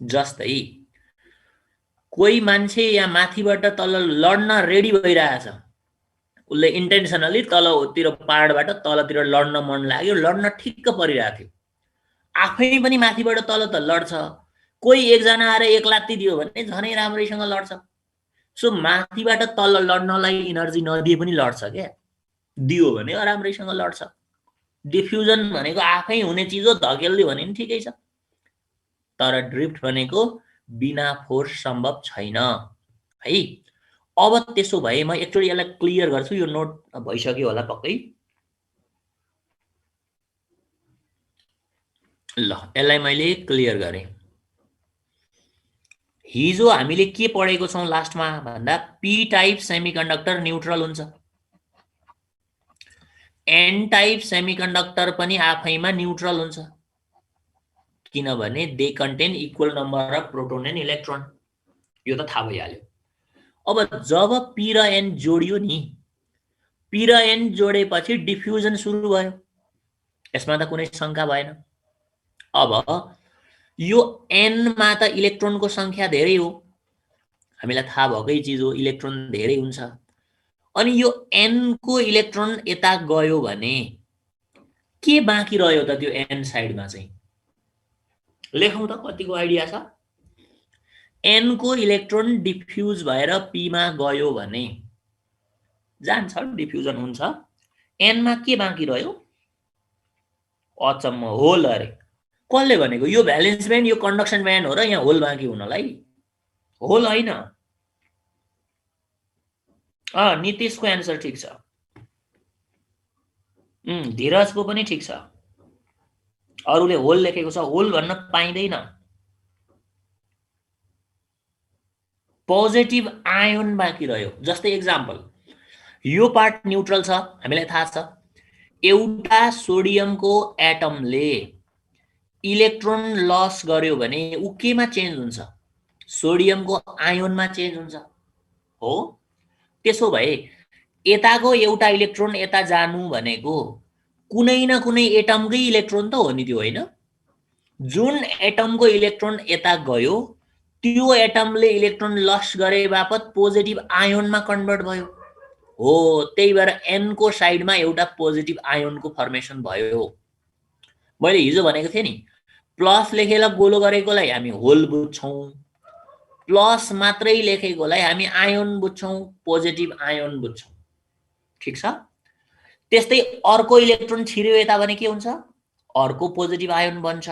जस्तै कोही मान्छे यहाँ माथिबाट तल लड्न रेडी भइरहेछ, उसले इन्टेन्सनली तलतिर पहाडबाट तलतिर लड्न मन लाग्यो, लड्न ठिक्क परिरहेको थियो, आफै पनि माथिबाट तल त लड्छ। कोही एकजना आएर एक लात्ती दियो भने झनै राम्रैसँग लड्छ। सो माथिबाट तल लड्नलाई इनर्जी नदिए पनि लड्छ क्या, दियो भने राम्रैसँग लड्छ। डिफ्युजन भनेको आफै हुने चिज हो, धकेल्दियो भने नि ठिकै छ। तर ड्रिफ्ट भनेको बिना फोर्स सम्भव छैन है। अब त्यसो भए म एकचोटि यसलाई क्लियर गर्छु, यो नोट भइसक्यो होला पक्कै। ल यसलाई मैले क्लियर गरेँ। हिजो हामीले के पढेको छौं लास्टमा भन्दा पी टाइप सेमिकन्डक्टर न्यूट्रल हुन्छ, एन टाइप सेमिकन्डक्टर पनि आफैमा न्यूट्रल हुन्छ, किनभने they contain equal number of proton and electron. यो त थाहा भइहाल्यो। अब जब पी र एन जोडियो नि, पी र एन जोडेपछि डिफ्युजन सुरु भयो, यसमा त कुनै शंका भएन। अब यो एन मा त इलेक्ट्रोनको संख्या धेरै हो, हामीलाई थाहा भएकै चिज हो, इलेक्ट्रोन धेरै हुन्छ। अनि यो एन को इलेक्ट्रोन यता गयो भने के बाँकी रह्यो त? त्यो एन साइडमा चाहिँ लेखौं त, कतिको आइडिया छ? एन को इलेक्ट्रोन डिफ्युज भएर पी मा गयो भने जान्छ, डिफ्युजन हुन्छ। एन मा के बाँकी रह्यो? अचम्म, होल। अरे कसले भनेको? यो भ्यालेन्स ब्यान्ड, यो कन्डक्सन ब्यान्ड हो र यहाँ होल बाँकी हुनलाई? होल होइन। नितिशको एन्सर ठिक छ, धीरजको पनि ठिक छ। अरूले होल लेखेको छ, होल भन्न पाइँदैन। पोजिटिभ आयोन बाँकी रह्यो। जस्तै एक्जाम्पल, यो पार्ट न्यूट्रल छ, हामीलाई थाहा छ। एउटा सोडियमको एटमले इलेक्ट्रोन लस गर्यो भने उ केमा चेन्ज हुन्छ? सोडियमको आयोनमा चेन्ज हुन्छ हो। त्यसो भए यताको एउटा इलेक्ट्रोन यता जानु भनेको कुनै न कुनै एटमकै इलेक्ट्रोन त हो नि त्यो, होइन? जुन एटमको इलेक्ट्रोन यता गयो त्यो एटमले इलेक्ट्रोन लस गरे बापत पोजिटिभ आयोनमा कन्भर्ट भयो हो। त्यही भएर एन को साइडमा एउटा पोजिटिभ आयोनको फर्मेसन भयो। मैले हिजो भनेको थिएँ नि, प्लस लेखेर गोलो गरेकोलाई हामी होल बुझ्छौं, प्लस मात्रै लेखेकोलाई हामी आयोन बुझ्छौं, पोजिटिभ आयोन बुझ्छौं। ठिक छ? त्यस्तै अर्को इलेक्ट्रोन छिर्यो यता भने के हुन्छ? अर्को पोजिटिभ आयोन बन्छ,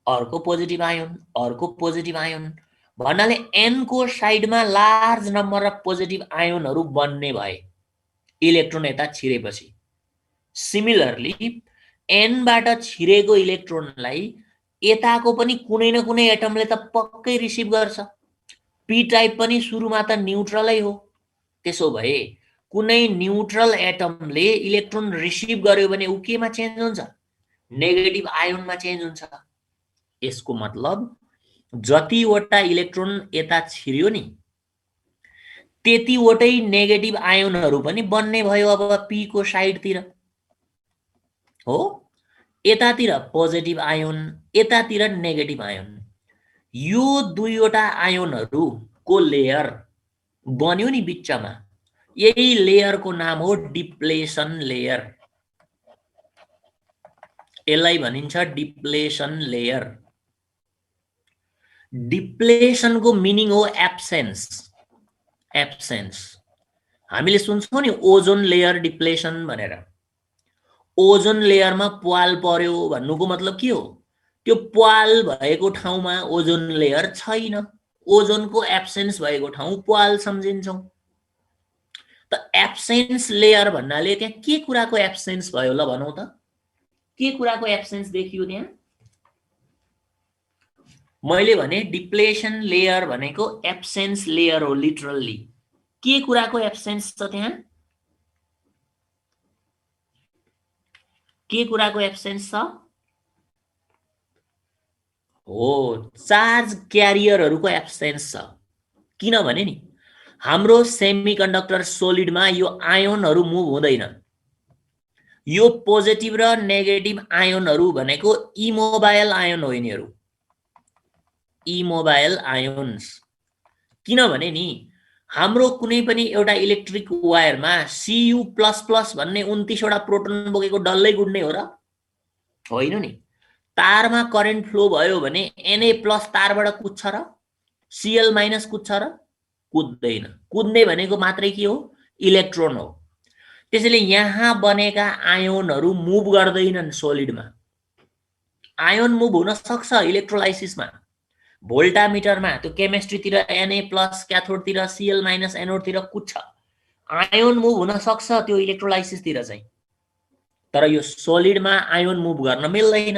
अर्को पोजिटिभ आयोन, अर्को पोजिटिभ आयोन। भन्नाले एन को साइडमा लार्ज नम्बर अफ पोजिटिभ आयोनहरू बन्ने भए इलेक्ट्रोन यता छिरेपछि। सिमिलरली एनबाट छिरेको इलेक्ट्रोनलाई यताको पनि कुनै न कुनै एटमले त पक्कै रिसिभ गर्छ। पी टाइप पनि सुरुमा त न्यूट्रलै हो। त्यसो भए कुनै न्यूट्रल एटमले इलेक्ट्रोन रिसिभ गर्यो भने उ केमा चेन्ज हुन्छ? नेगेटिभ आयोनमा चेन्ज हुन्छ। यसको मतलब जतिवटा इलेक्ट्रोन यता छिर्यो नि त्यतिवटै नेगेटिभ आयोनहरू पनि बन्ने भयो अब पी को साइडतिर हो। यतातिर पोजिटिभ आयोन, यतातिर नेगेटिभ आयोन। यो दुईवटा आयोनहरूको लेयर बन्यो नि बिचमा, यही लेयरको नाम हो डिप्लेसन लेयर। यसलाई भनिन्छ डिप्लेसन लेयर। डिप्लेसनको मिनिङ हो एब्सेन्स। एब्सेन्स हामीले सुन्छौं नि ओजोन लेयर डिप्लेसन भनेर। ओजोन लेयरमा प्वाल पर्यो भन्नुको मतलब के हो? त्यो प्वाल भएको ठाउँमा ओजोन लेयर छैन, ओजोनको एब्सेन्स भएको ठाउँ प्वाल सम्झिन्छौँ। त एब्सेन्स लेयर भन्नाले त्यहाँ के कुराको एब्सेन्स भयो ल भनौँ त? के कुराको एब्सेन्स देखियो त्यहाँ? मैले भने डिप्लेसन लेयर भनेको एब्सेन्स लेयर हो लिटरल्ली। के कुराको एब्सेन्स छ त्यहाँ? के कुराको एब्सेन्स छ? हो, चार्ज क्यारियरहरूको एब्सेन्स छ। किनभने नि हाम्रो सेमिकन्डक्टर सोलिडमा यो आयोनहरू मुभ हुँदैन। यो पोजिटिभ र नेगेटिभ आयोनहरू भनेको इमोबाइल आयोन हो यिनीहरू, इमोबाइल आयोन्स। किनभने नि हाम्रो कुनै पनि एउटा इलेक्ट्रिक वायरमा Cu++ भन्ने 29 वटा प्रोटोन बोकेको डल्लै गुड्ने हो र? होइन नि। तारमा करेन्ट फ्लो भयो भने Na+ तारबाट कुद्छ र? Cl- कुद्छ र? कुद्दैन। कुद्ने भनेको मात्रै के हो? इलेक्ट्रोन हो। त्यसैले यहाँ बनेका आयोनहरू मुभ गर्दैनन् सोलिडमा। आयोन मुभ हुन सक्छ इलेक्ट्रोलाइसिसमा, भोल्टामिटरमा त्यो केमिस्ट्रीतिर Na+ क्याथोडतिर Cl- एनोडतिर कुद्छ। आयोन मुभ हुन सक्छ त्यो इलेक्ट्रोलाइसिसतिर चाहिँ। तर यो सोलिडमा आयोन मुभ गर्न मिल्दैन।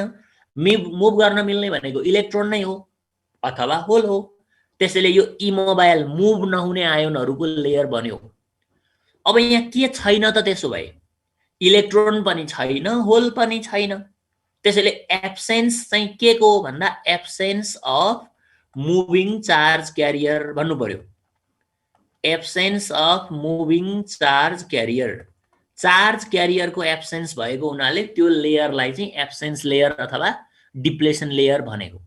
मुभ गर्न मिल्ने भनेको इलेक्ट्रोन नै हो अथवा होल हो। त्यसैले यो इमोबाइल मुभ नहुने आयोनहरूको लेयर बन्यो। अब यहाँ के छैन त त्यसो भए? इलेक्ट्रोन पनि छैन, होल पनि छैन। त्यसैले एब्सेन्स चाहिँ के को भन्दा absence of moving charge carrier भन्नु पर्यो। Absence of moving charge carrier. Charge क्यारियरको एब्सेन्स भएको हुनाले त्यो लेयरलाई चाहिँ एब्सेन्स लेयर अथवा डिप्लेसन लेयर भनेको।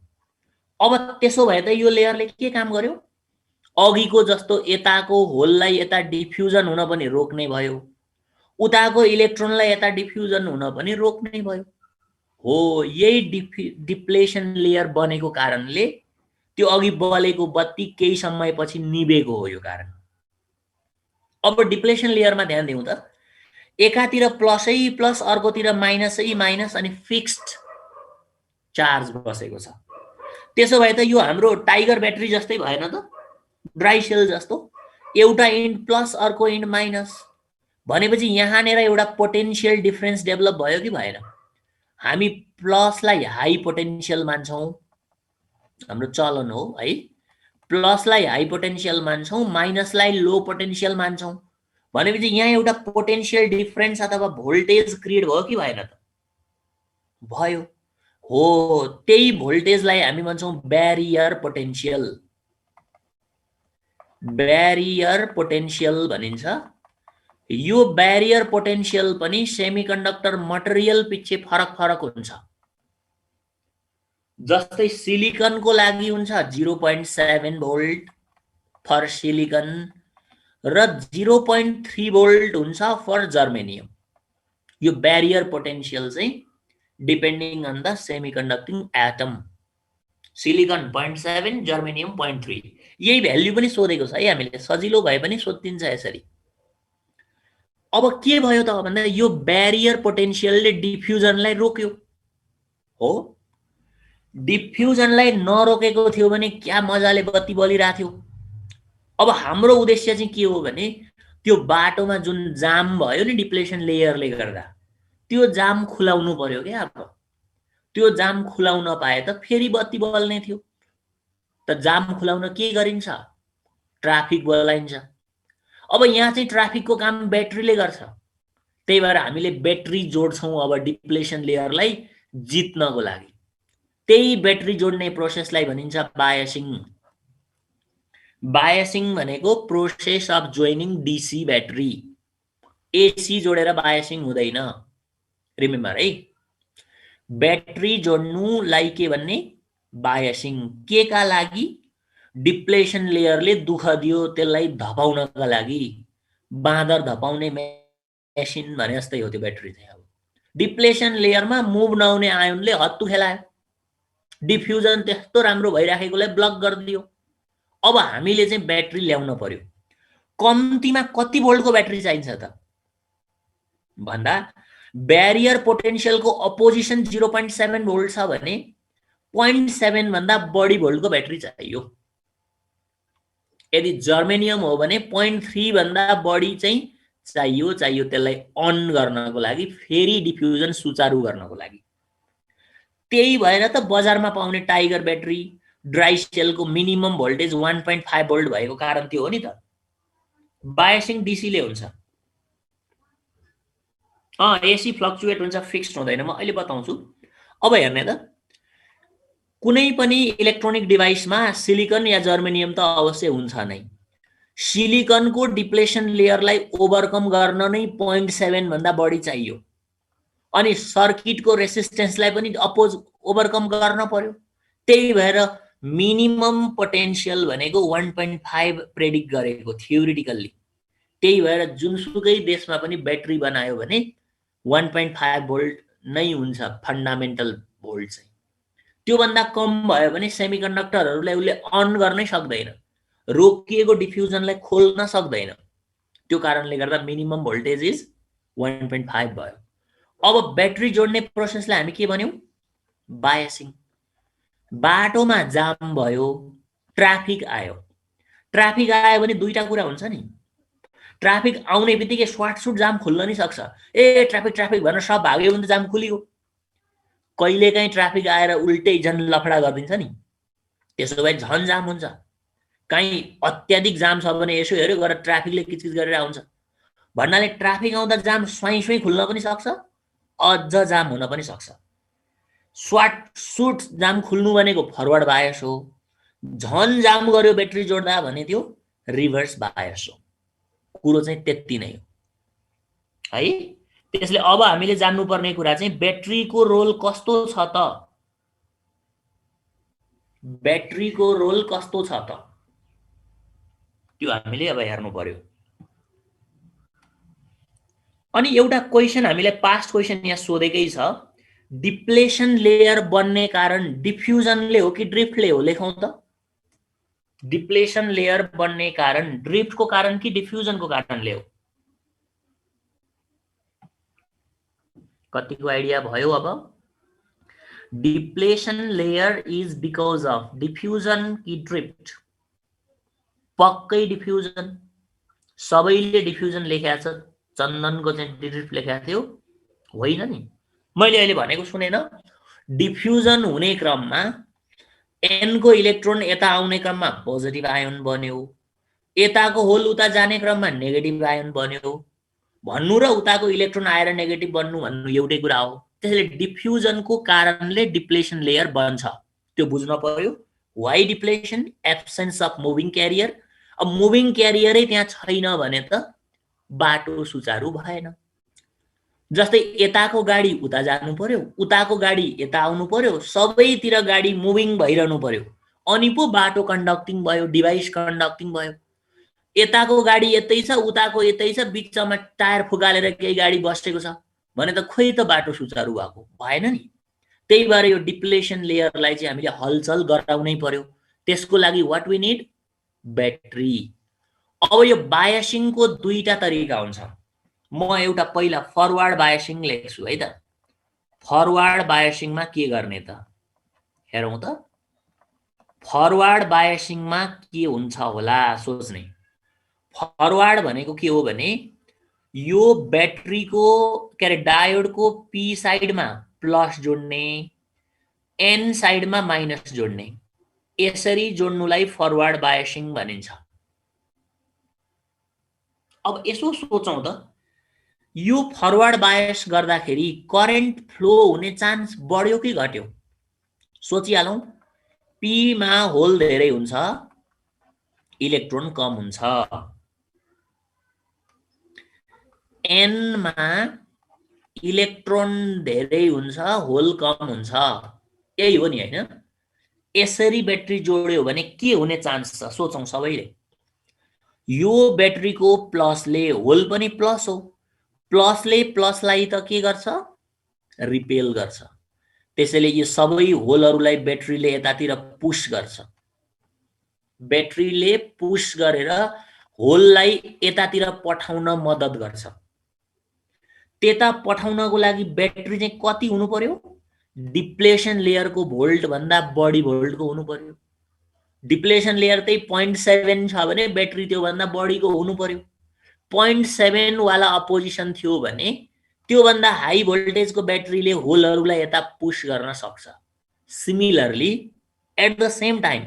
अब त्यसो भए त यो लेयरले के काम गर्यो? अघिको जस्तो यताको होललाई यता डिफ्युजन हुन पनि रोक्ने भयो, उताको इलेक्ट्रोनलाई यता डिफ्युजन हुन पनि रोक्ने भयो। हो, यही डिप्लेसन लेयर बनेको कारणले त्यो अघि बलेको बत्ती केही समयपछि निभेको हो यो कारण। अब डिप्लेसन लेयरमा ध्यान दिउँ त, एकातिर प्लसै प्लस अर्कोतिर माइनसै माइनस अनि फिक्स्ड चार्ज बसेको छ। त्यसो भए त यो हाम्रो टाइगर ब्याट्री जस्तै भएन त? ड्राई सेल जस्तो, एउटा इन्ड प्लस अर्को इन्ड माइनस भनेपछि यहाँनिर एउटा पोटेन्शियल डिफरेन्स डेभलप भयो कि भएन? हामी प्लसलाई हाई पोटेन्शियल मान्छौँ, हाम्रो चलन हो है। प्लसलाई हाई पोटेन्शियल मान्छौँ, माइनसलाई लो पोटेन्शियल मान्छौँ भनेपछि यहाँ एउटा पोटेन्शियल डिफरेन्स अथवा भोल्टेज क्रिएट भयो कि भएन त? भयो। हो, त्यही भोल्टेजलाई हामी भन्छौँ ब्यारियर पोटेन्शियल। ब्यारियर पोटेन्शियल भनिन्छ। यो ब्यारियर पोटेन्शियल पनि सेमिकन्डक्टर मटेरियल पछि फरक फरक हुन्छ। जस्तै सिलिकनको लागि हुन्छ 0.7 भोल्ट फर सिलिकन र 0.3 भोल्ट हुन्छ फर जर्मेनियम। यो ब्यारियर पोटेन्शियल चाहिँ depending on the semiconducting atom. Silicon 0.7, germanium 0.3। यही भ्याल्यु पनि सोधेको छ है हामीले, सजिलो भए पनि सोधिन्छ यसरी। अब के भयो त भन्दा यो ब्यारियर पोटेन्शियलले डिफ्युजनलाई रोक्यो। हो, डिफ्युजनलाई नरोकेको थियो भने क्या मजाले बत्ती बलिरहेको थियो। अब हाम्रो उद्देश्य चाहिँ के हो भने त्यो बाटोमा जुन जाम भयो नि डिप्लेसन लेयरले गर्दा, त्यो जाम खुलाउनु पर्यो क्या। अब त्यो जाम खुलाउन पाए त फेरि बत्ती बल्ने थियो। त जाम खुलाउन के गरिन्छ? ट्राफिक बोलाइन्छ। अब यहाँ चाहिँ ट्राफिकको काम ब्याट्रीले गर्छ। त्यही भएर हामीले ब्याट्री जोड्छौँ अब डिप्लेसन लेयरलाई जित्नको लागि। त्यही ब्याट्री जोड्ने प्रोसेसलाई भनिन्छ बायसिङ। बायसिङ भनेको process of joining DC battery. AC जोडेर बायसिङ हुँदैन, रिमेम्बर है। ब्याट्री जोड्नुलाई के भन्ने? बायसिङ। के का लागि? डिप्लेसन लेयरले दुःख दियो त्यसलाई धपाउनका लागि। बाँदर धपाउने मेसिन भने जस्तै हो त्यो ब्याट्री चाहिँ। अब डिप्लेसन लेयरमा मुभ नहुने आयोनले हत्तु खेलायो, डिफ्युजन त्यस्तो राम्रो भइराखेकोलाई ब्लक गरिदियो। अब हामीले चाहिँ ब्याट्री ल्याउन पर्यो। कम्तीमा कति भोल्टको ब्याट्री चाहिन्छ त भन्दा ब्यारियर पोटेन्शियलको अपोजिसन 0.7 भोल्ट छ भने 0.7 भन्दा बढी भोल्टको ब्याट्री चाहियो। यदि जर्मेनियम हो भने 0.3 भन्दा बढी चाहिँ चाहियो त्यसलाई अन गर्नको लागि, फेरि डिफ्युजन सुचारू गर्नको लागि। त्यही भएर त बजारमा पाउने टाइगर ब्याट्री ड्राई सेलको मिनिमम भोल्टेज 1.5 भोल्ट भएको कारण त्यो हो नि त। बायसिङ डीसीले हुन्छ। एसी फ्लक्चुएट हुन्छ, फिक्स्ड हुँदैन। म अहिले बताउँछु। अब हेर्ने त, कुनै पनि इलेक्ट्रोनिक डिभाइसमा सिलिकन या जर्मेनियम त अवश्य हुन्छ नै। सिलिकनको डिप्लेसन लेयरलाई ओभरकम गर्न नै 0.7 भन्दा बढी चाहियो, अनि सर्किटको रेसिस्टेन्सलाई पनि ओभरकम गर्न पर्यो। त्यही भएर मिनिमम पोटेन्शियल भनेको 1.5 प्रेडिक्ट गरेको थ्योरिटिकल्ली। त्यही भएर जुनसुकै देशमा पनि ब्याट्री बनायो भने 1.5 भोल्ट नै हुन्छ फन्डामेन्टल भोल्ट चाहिँ। त्योभन्दा कम भयो भने सेमिकन्डक्टरहरूलाई उसले अन गर्नै सक्दैन, रोकिएको डिफ्युजनलाई खोल्न सक्दैन। त्यो कारणले गर्दा मिनिमम भोल्टेज इज 1.5 भयो। अब ब्याट्री जोड्ने प्रोसेसलाई हामी के भन्यौं? बायसिङ। बाटोमा जाम भयो, ट्राफिक आयो। ट्राफिक आयो भने दुईटा कुरा हुन्छ नि। ट्राफिक आउने बित्तिकै स्वाटसुट जाम खुल्न नि सक्छ। ट्राफिक ट्राफिक भनेर सब भाग्यो भने त जाम खुलियो। कहिलेकाहीँ ट्राफिक आएर उल्टै झन् लफडा गरिदिन्छ नि, त्यसो भए झन् जाम हुन्छ। कहीँ अत्याधिक जाम छ भने यसो हेऱ्यो गरेर ट्राफिकले किचकिच गरेर आउँछ भन्नाले ट्राफिक आउँदा जाम स्वाई स्वाई खुल्न पनि सक्छ, अझ जाम हुन पनि सक्छ। स्वाटसुट जाम खुल्नु भनेको फरवर्ड बायस हो। झन् जाम गर्यो ब्याट्री जोड्दा भने त्यो रिभर्स बायस हो। कुरो चाहिँ त्यति नै हो है। त्यसले अब हामीले जान्नुपर्ने कुरा चाहिँ ब्याट्रीको रोल कस्तो छ त? ब्याट्रीको रोल कस्तो छ त? त्यो हामीले अब हेर्नु पर्यो। अनि एउटा क्वेशन हामीले पास्ट क्वेशन यहाँ सोधेकै छ, डिप्लेसन लेयर बन्ने कारण डिफ्युजनले हो कि ड्रिफ्टले हो? लेखौं त। डिप्लेसन लेयर बन्ने कारण ड्रिफ्टको कारण कि डिफ्युजनको कारणले हो? कतिको आइडिया भयो? अब depletion layer is because of diffusion कि ड्रिफ्ट? पक्कै डिफ्युजन। सबैले डिफ्युजन लेखेको छ, चन्दनको चाहिँ ड्रिफ्ट लेखेको थियो होइन नि। मैले अहिले भनेको सुनेन? डिफ्युजन हुने क्रममा एन को इलेक्ट्रोन यता आउने क्रममा पोजिटिभ आयोन बन्यो, यताको होल उता जाने क्रममा नेगेटिभ आयोन बन्यो भन्नु र उताको इलेक्ट्रोन आएर नेगेटिभ बन्नु भन्नु एउटै कुरा हो। त्यसैले डिफ्युजनको कारणले डिप्लेसन लेयर बन्छ, त्यो बुझ्न पर्यो। Why depletion? Absence of moving carrier. अब मुभिङ क्यारियरै त्यहाँ छैन भने त बाटो सुचारू भएन। जस्तै यताको गाडी उता जानु पर्यो, उताको गाडी यता आउनु पर्यो, सबैतिर गाडी मुभिङ भइरहनु पर्यो, अनि पो बाटो कन्डक्टिङ भयो, डिभाइस कन्डक्टिङ भयो। यताको गाडी यतै छ, उताको यतै छ, बिचमा टायर फुकालेर केही गाडी बसेको छ भने त खोइ त बाटो सुचारू भएको भएन नि। त्यही भएर यो डिप्लेसन लेयरलाई चाहिँ हामीले हलचल गराउनै पर्यो। त्यसको लागि व्हाट वी निड? ब्याट्री। अब यो बायसिङको दुईटा तरिका हुन्छ। म एउटा पहिला फरवर्ड बायसिङ लेख्छु है त। फरवर्ड बायसिङमा के गर्ने त हेरौँ त। फरवर्ड बायसिङमा के हुन्छ होला सोच्ने। फरवर्ड भनेको के हो भने यो ब्याट्रीको के अरे डायोडको पी साइडमा प्लस जोड्ने, एन साइडमा माइनस जोड्ने, यसरी जोड्नुलाई फरवर्ड बायसिङ भनिन्छ। अब यसो सोचौं त, यो फरवर्ड बायस गर्दाखेरि करेन्ट फ्लो हुने चान्स बढ्यो कि घट्यो? सोचिहालौं। पी मा होल धेरै हुन्छ, इलेक्ट्रोन कम हुन्छ। एन मा इलेक्ट्रोन धेरै हुन्छ, होल कम हुन्छ। यही हो नि हैन? यसरी ब्याट्री जोड्यो भने के हुने चान्स छ सोचौं सबैले। यो ब्याट्रीको प्लसले, होल पनि प्लस हो, प्लसले प्लसलाई त के गर्छ? रिपेल गर्छ। त्यसैले यो सबै होलहरुलाई ब्याट्रीले यतातिर पुश गर्छ। ब्याट्रीले पुश गरेर होललाई यतातिर पठाउन मद्दत गर्छ। त्यता पठाउनको लागि ब्याट्री चाहिँ कति हुनु पर्यो? डिप्लेसन लेयरको भोल्ट भन्दा बढी भोल्टको हुनु पर्यो। डिप्लेसन लेयर चाहिँ 0.7 छ भने ब्याट्री त्योभन्दा बढीको हुनु पर्यो। 0.7 वाला अपोजिसन थियो भने त्योभन्दा हाई भोल्टेजको ब्याट्रीले होलहरूलाई यता पुश गर्न सक्छ। Similarly at the same time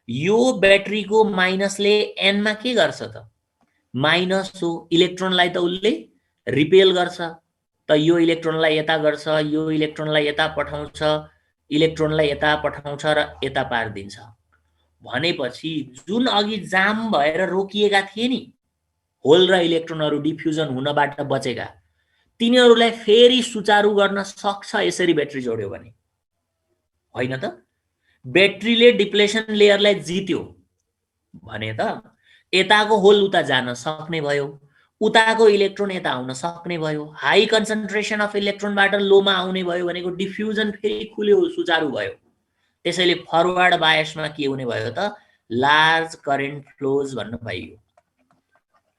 यो ब्याट्रीको माइनसले एनमा के गर्छ त? माइनस हो, इलेक्ट्रोनलाई त उसले रिपेल गर्छ। त यो इलेक्ट्रोनलाई यता गर्छ, यो इलेक्ट्रोनलाई यता पठाउँछ, इलेक्ट्रोनलाई यता पठाउँछ र यता पारिदिन्छ। भनेपछि जुन अघि जाम भएर रोकिएका थिए नि होल र इलेक्ट्रोनहरू डिफ्युजन हुनबाट बचेका, तिनीहरूलाई फेरि सुचारू गर्न सक्छ यसरी ब्याट्री जोड्यो भने, होइन त? ब्याट्रीले डिप्लेसन लेयरलाई जित्यो भने त यताको होल उता जान सक्ने भयो, उताको इलेक्ट्रोन यता आउन सक्ने भयो, हाई कन्सन्ट्रेसन अफ इलेक्ट्रोनबाट लोमा आउने भयो भनेको डिफ्युजन फेरि खुल्यो, सुचारू भयो। त्यसैले फरवर्ड बायसमा के हुने भयो त? लार्ज करेन्ट फ्लोज भन्न पाइयो,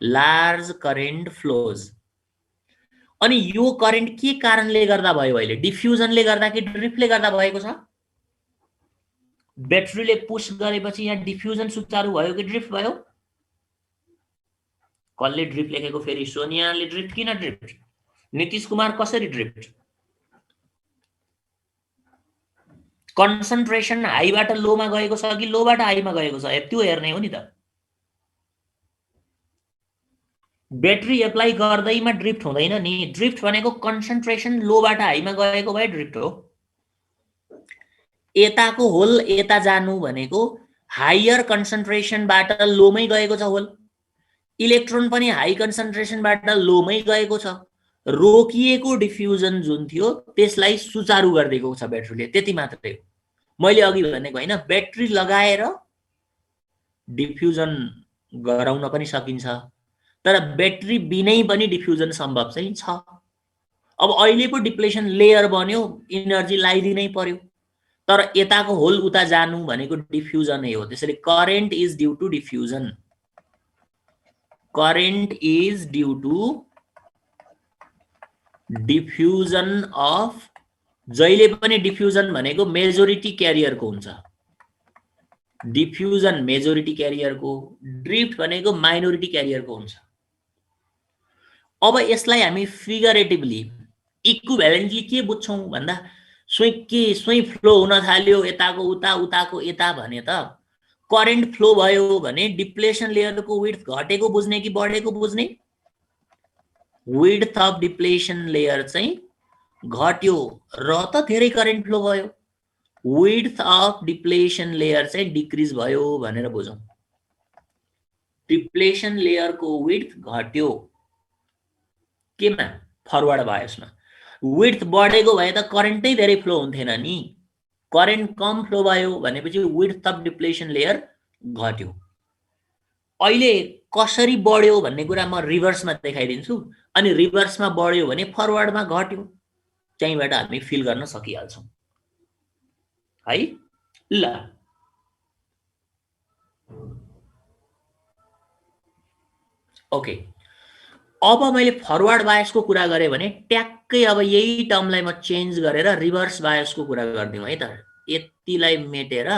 लार्ज करेन्ट फ्लोज। अनि यो करेन्ट के कारणले गर्दा भयो? अहिले डिफ्युजनले गर्दा कि ड्रिफ्टले गर्दा भएको छ? ब्याट्रीले पुश गरेपछि यहाँ डिफ्युजन सुचारू भयो कि ड्रिफ्ट भयो? कसले ड्रिफ्ट लेखेको? फेरि सोनियाले ड्रिफ्ट। किन ड्रिफ्ट? नीतिश कुमार कसरी ड्रिफ्ट? कन्सन्ट्रेसन हाईबाट लोमा गएको छ कि लोबाट हाईमा गएको छ, त्यो हेर्ने हो नि त। ब्याट्री एप्लाई गर्दैमा ड्रिफ्ट हुँदैन नि। ड्रिफ्ट भनेको कन्सन्ट्रेसन लोबाट हाईमा गएको भए ड्रिफ्ट हो। यताको होल यता जानु भनेको हायर कन्सन्ट्रेसनबाट लोमै गएको छ होल, इलेक्ट्रोन पनि हाई कन्सन्ट्रेसनबाट लोमै गएको छ। रोकिएको डिफ्युजन जुन थियो त्यसलाई सुचारू गरिदिएको छ ब्याट्रीले, त्यति मात्रै हो। मैले अघि भनेको होइन, ब्याट्री लगाएर डिफ्युजन गराउन पनि सकिन्छ, तर ब्याट्री बिनै पनि डिफ्युजन सम्भव चाहिँ छ। अब अहिले पो डिप्लेसन लेयर बन्यो, इनर्जी लगाइदिनै पर्यो, तर यताको होल उता जानु भनेको डिफ्युजनै हो। त्यसैले current is due to diffusion. Current is due to diffusion of, जहिले पनि डिफ्युजन भनेको मेजोरिटी क्यारियरको हुन्छ, डिफ्युजन मेजोरिटी क्यारियरको, ड्रिफ्ट भनेको माइनोरिटी क्यारियरको हुन्छ। अब यसलाई हामी फिगरेटिभली इक्विभ्यालेन्टली के बुझ्छौँ भन्दा, स्वै फ्लो हुन थाल्यो यताको उता, उताको यता भने त करेन्ट फ्लो भयो भने डिप्लेसन लेयरको विड्थ घटेको बुझ्ने कि बढेको बुझ्ने? विड्थ अफ डिप्लेसन लेयर चाहिँ घट्यो र त धेरै करेन्ट फ्लो भयो। विड्थ अफ डिप्लेसन लेयर चाहिँ डिक्रिज भयो भनेर बुझौँ। डिप्लेसन लेयरको विड्थ घट्यो केमा? फरवर्ड बायसमा। विड्थ बढेको भए त करेन्टै धेरै फ्लो हुन्थेन नि। करेन्ट कम फ्लो भयो भनेपछि विड्थ अफ डिप्लेसन लेयर घट्यो। अहिले कसरी बढ्यो भन्ने कुरा म रिभर्समा देखाइदिन्छु। अनि रिभर्समा बढ्यो भने फरवर्डमा घट्यो, त्यहीँबाट हामी फिल गर्न सकिहाल्छौँ है। ल ओके, अब मैले फरवर्ड बायसको कुरा गरेँ भने ट्याक्कै अब यही टर्मलाई म चेन्ज गरेर रिभर्स बायसको कुरा गरिदिउँ है त। यतिलाई मेटेर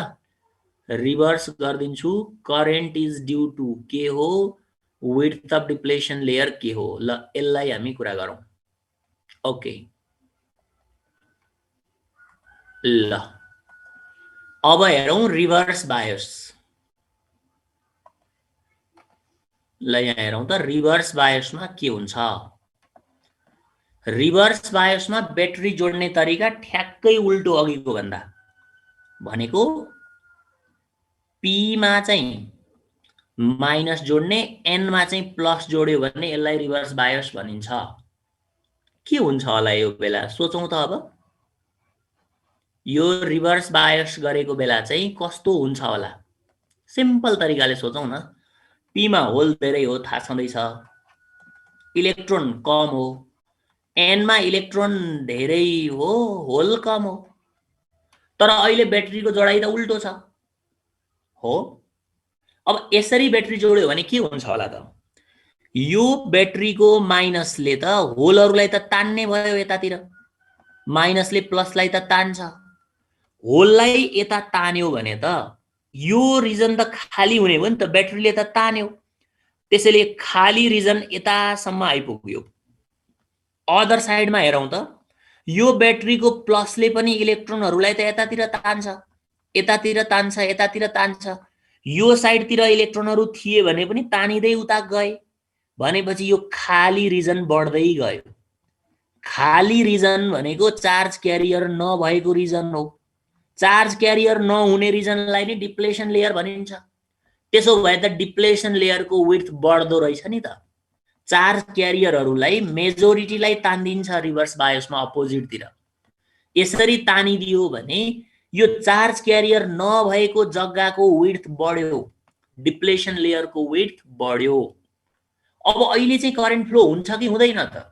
रिभर्स गरिदिन्छु। करेन्ट इज ड्यू टु के हो? विड्थ अफ डिप्लेसन लेयर के हो? ल यसलाई हामी कुरा गरौँ। ओके, ल अब हेरौँ रिभर्स बायस। ल यहाँ हेरौँ त रिभर्स बायसमा के हुन्छ। रिभर्स बायसमा ब्याट्री जोड्ने तरिका ठ्याक्कै उल्टो अघिको भन्दा। भनेको पीमा चाहिँ माइनस जोड्ने, एनमा चाहिँ प्लस जोड्यो भने यसलाई रिभर्स बायस भनिन्छ। के हुन्छ होला यो बेला? सोचौँ त अब। यो रिभर्स बायस गरेको बेला चाहिँ कस्तो हुन्छ होला? सिम्पल तरिकाले सोचौँ न। पीमा होल धेरै हो, थाहा छँदैछ, इलेक्ट्रोन कम हो। एनमा इलेक्ट्रोन धेरै हो, होल कम हो। तर अहिले ब्याट्रीको जोडाइ त उल्टो छ हो। अब यसरी ब्याट्री जोड्यो भने के हुन्छ होला त? यो ब्याट्रीको माइनसले त होलहरूलाई त तान्ने भयो यतातिर, माइनसले प्लसलाई त तान्छ। होललाई यता तान्यो भने त यो रिजन त खाली हुने हो नि त, ब्याट्रीले त तान्यो, त्यसैले खाली रिजन यतासम्म आइपुग्यो। अदर साइडमा हेरौँ त, यो ब्याट्रीको प्लसले पनि इलेक्ट्रोनहरूलाई त यतातिर तान्छ, यतातिर तान्छ, यतातिर तान्छ। यो साइडतिर इलेक्ट्रोनहरू थिए भने पनि तानिँदै उता गए, भनेपछि यो खाली रिजन बढ्दै गयो। खाली रिजन भनेको चार्ज क्यारियर नभएको रिजन हो। चार्ज क्यारियर नहुने रिजनलाई नै डिप्लेसन लेयर भनिन्छ। त्यसो भए त डिप्लेसन लेयरको विड्थ बढ्दो रहेछ नि त। चार्ज क्यारियरहरूलाई मेजोरिटीलाई तानिदिन्छ रिभर्स बायोसमा अपोजिटतिर। यसरी तानिदियो भने यो चार्ज क्यारियर नभएको जग्गाको विड्थ बढ्यो, डिप्लेसन लेयरको विड्थ बढ्यो। अब अहिले चाहिँ करेन्ट फ्लो हुन्छ कि हुँदैन त?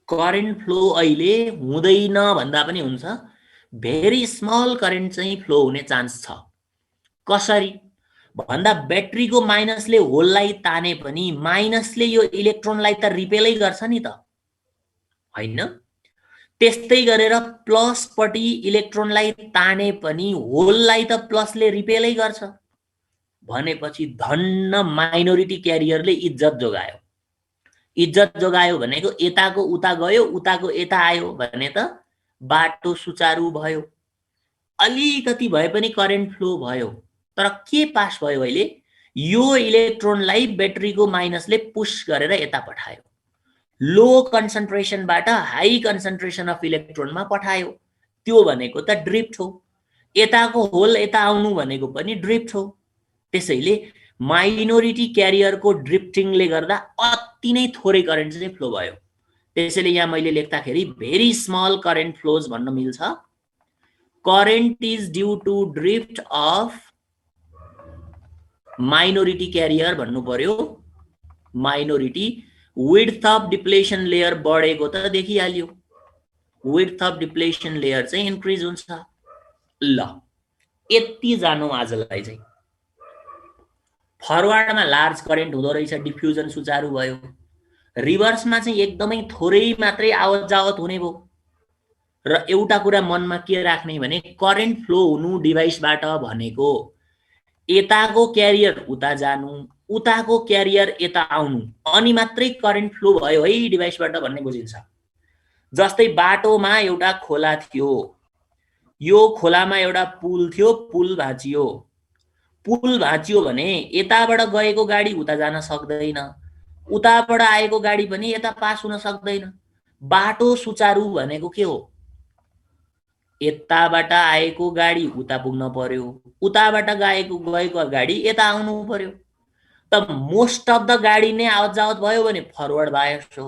करेन्ट फ्लो अहिले हुँदैन भन्दा पनि हुन्छ, भेरी स्मल करेन्ट चाहिँ फ्लो हुने चान्स छ। कसरी भन्दा ब्याट्रीको माइनसले होललाई ताने पनि माइनसले यो इलेक्ट्रोनलाई त रिपेलै गर्छ नि त, हैन? त्यस्तै गरेर प्लसपट्टि इलेक्ट्रोनलाई ताने पनि होललाई त प्लसले रिपेलै गर्छ, भनेपछि धन्न माइनोरिटी क्यारियरले इज्जत जोगायो। इज्जत जोगायो भनेको यताको उता गयो, उताको यता आयो भने त बाटो सुचारू भयो, अलिकति भए पनि करेन्ट फ्लो भयो। तर के पास भयो अहिले? यो इलेक्ट्रोनलाई ब्याट्रीको माइनसले पुश गरेर यता पठायो, लो कन्सन्ट्रेसनबाट हाई कन्सन्ट्रेसन अफ इलेक्ट्रोनमा पठायो। त्यो भनेको त ड्रिफ्ट हो। यताको होल यता आउनु भनेको पनि ड्रिफ्ट हो। त्यसैले माइनोरिटी क्यारियरको ड्रिफ्टिङले गर्दा अति नै थोरै करेन्ट चाहिँ फ्लो भयो। त्यसैले यहाँ मैले लेख्दाखेरि भेरी स्मल करेन्ट फ्लोज भन्न मिल्छ। Current is due to drift of minority carrier भन्नु पर्यो। Minority width of depletion layer बढेको त देखिहाल्यो, विड्थ अफ डिप्लेसन लेयर चाहिँ इन्क्रिज हुन्छ। ल यति जानु आजलाई चाहिँ। फरवर्डमा लार्ज करेन्ट हुँदो रहेछ, डिफ्युजन सुचारू भयो। रिभर्समा चाहिँ एकदमै थोरै मात्रै आवत जावत हुने भयो। र एउटा कुरा मनमा के राख्ने भने करेन्ट फ्लो हुनु डिभाइसबाट भनेको यताको क्यारियर उता जानु, उताको क्यारियर यता आउनु, अनि मात्रै करेन्ट फ्लो भयो है डिभाइसबाट भन्ने बुझिन्छ। जस्तै बाटोमा एउटा खोला थियो, यो खोलामा एउटा पुल थियो, पुल भाँचियो। पुल भाँचियो भने यताबाट गएको गाडी उता जान सक्दैन, उताबाट आएको गाडी पनि यता पास हुन सक्दैन। बाटो सुचारू भनेको के हो? यताबाट आएको गाडी उता पुग्न पर्यो, उताबाट गएको गाडी यता आउनु पर्यो। त मोस्ट अफ द गाडी नै आवत जावत भयो भने फरवर्ड बायस हो।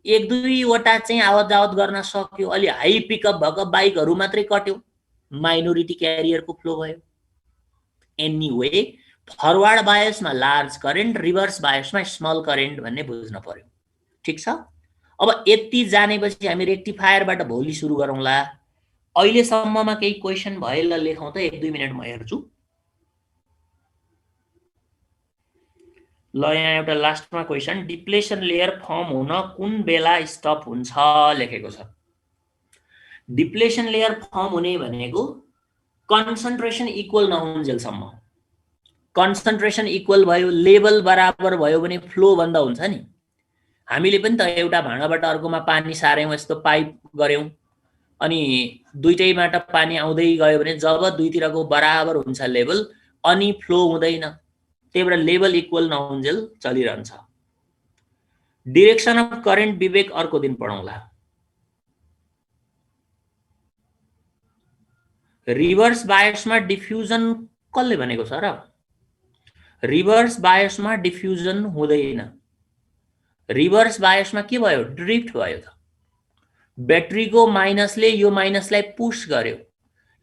एक दुईवटा चाहिँ आवत जावत गर्न सक्यो, अलि हाई पिकअप भएको बाइकहरू मात्रै कट्यो, माइनोरिटी क्यारियरको फ्लो भयो। एनीवे फरवर्ड बायसमा लार्ज करेन्ट, रिभर्स बायसमा स्मल करेन्ट भन्ने बुझ्न पर्यो। ठिक छ। अब यति जानेपछि हामी रेक्टिफायरबाट भोलि सुरु गरौँला। अहिलेसम्ममा केही क्वेसन भए ल लेखौँ त, 1-2 मिनट म हेर्छु। ल यहाँ एउटा लास्टमा क्वेसन, डिप्लेसन लेयर फर्म हुन कुन बेला स्टप हुन्छ लेखेको छ। डिप्लेसन लेयर फर्म हुने भनेको कन्सन्ट्रेसन इक्वल नहुन्जेलसम्म। कन्सन्ट्रेसन इक्वल भयो, लेभल बराबर भयो भने फ्लो बन्द हुन्छ नि। हामीले पनि त एउटा भाँडाबाट अर्कोमा पानी सार्यौँ, यस्तो पाइप गर्यौँ, अनि दुईटैबाट पानी आउँदै गयो भने जब दुईतिरको बराबर हुन्छ लेभल, अनि फ्लो हुँदैन। त्यही भएर लेभल इक्वल नहुन्जेल चलिरहन्छ। डिरेक्सन अफ करेन्ट विवेक अर्को दिन पढौँला। रिभर्स बायसमा डिफ्युजन कसले भनेको छ र? रिभर्स बायसमा डिफ्युजन हुँदैन। रिभर्स बायसमा के भयो? ड्रिफ्ट भयो त। ब्याट्रीको माइनसले यो माइनसलाई पुश गर्यो,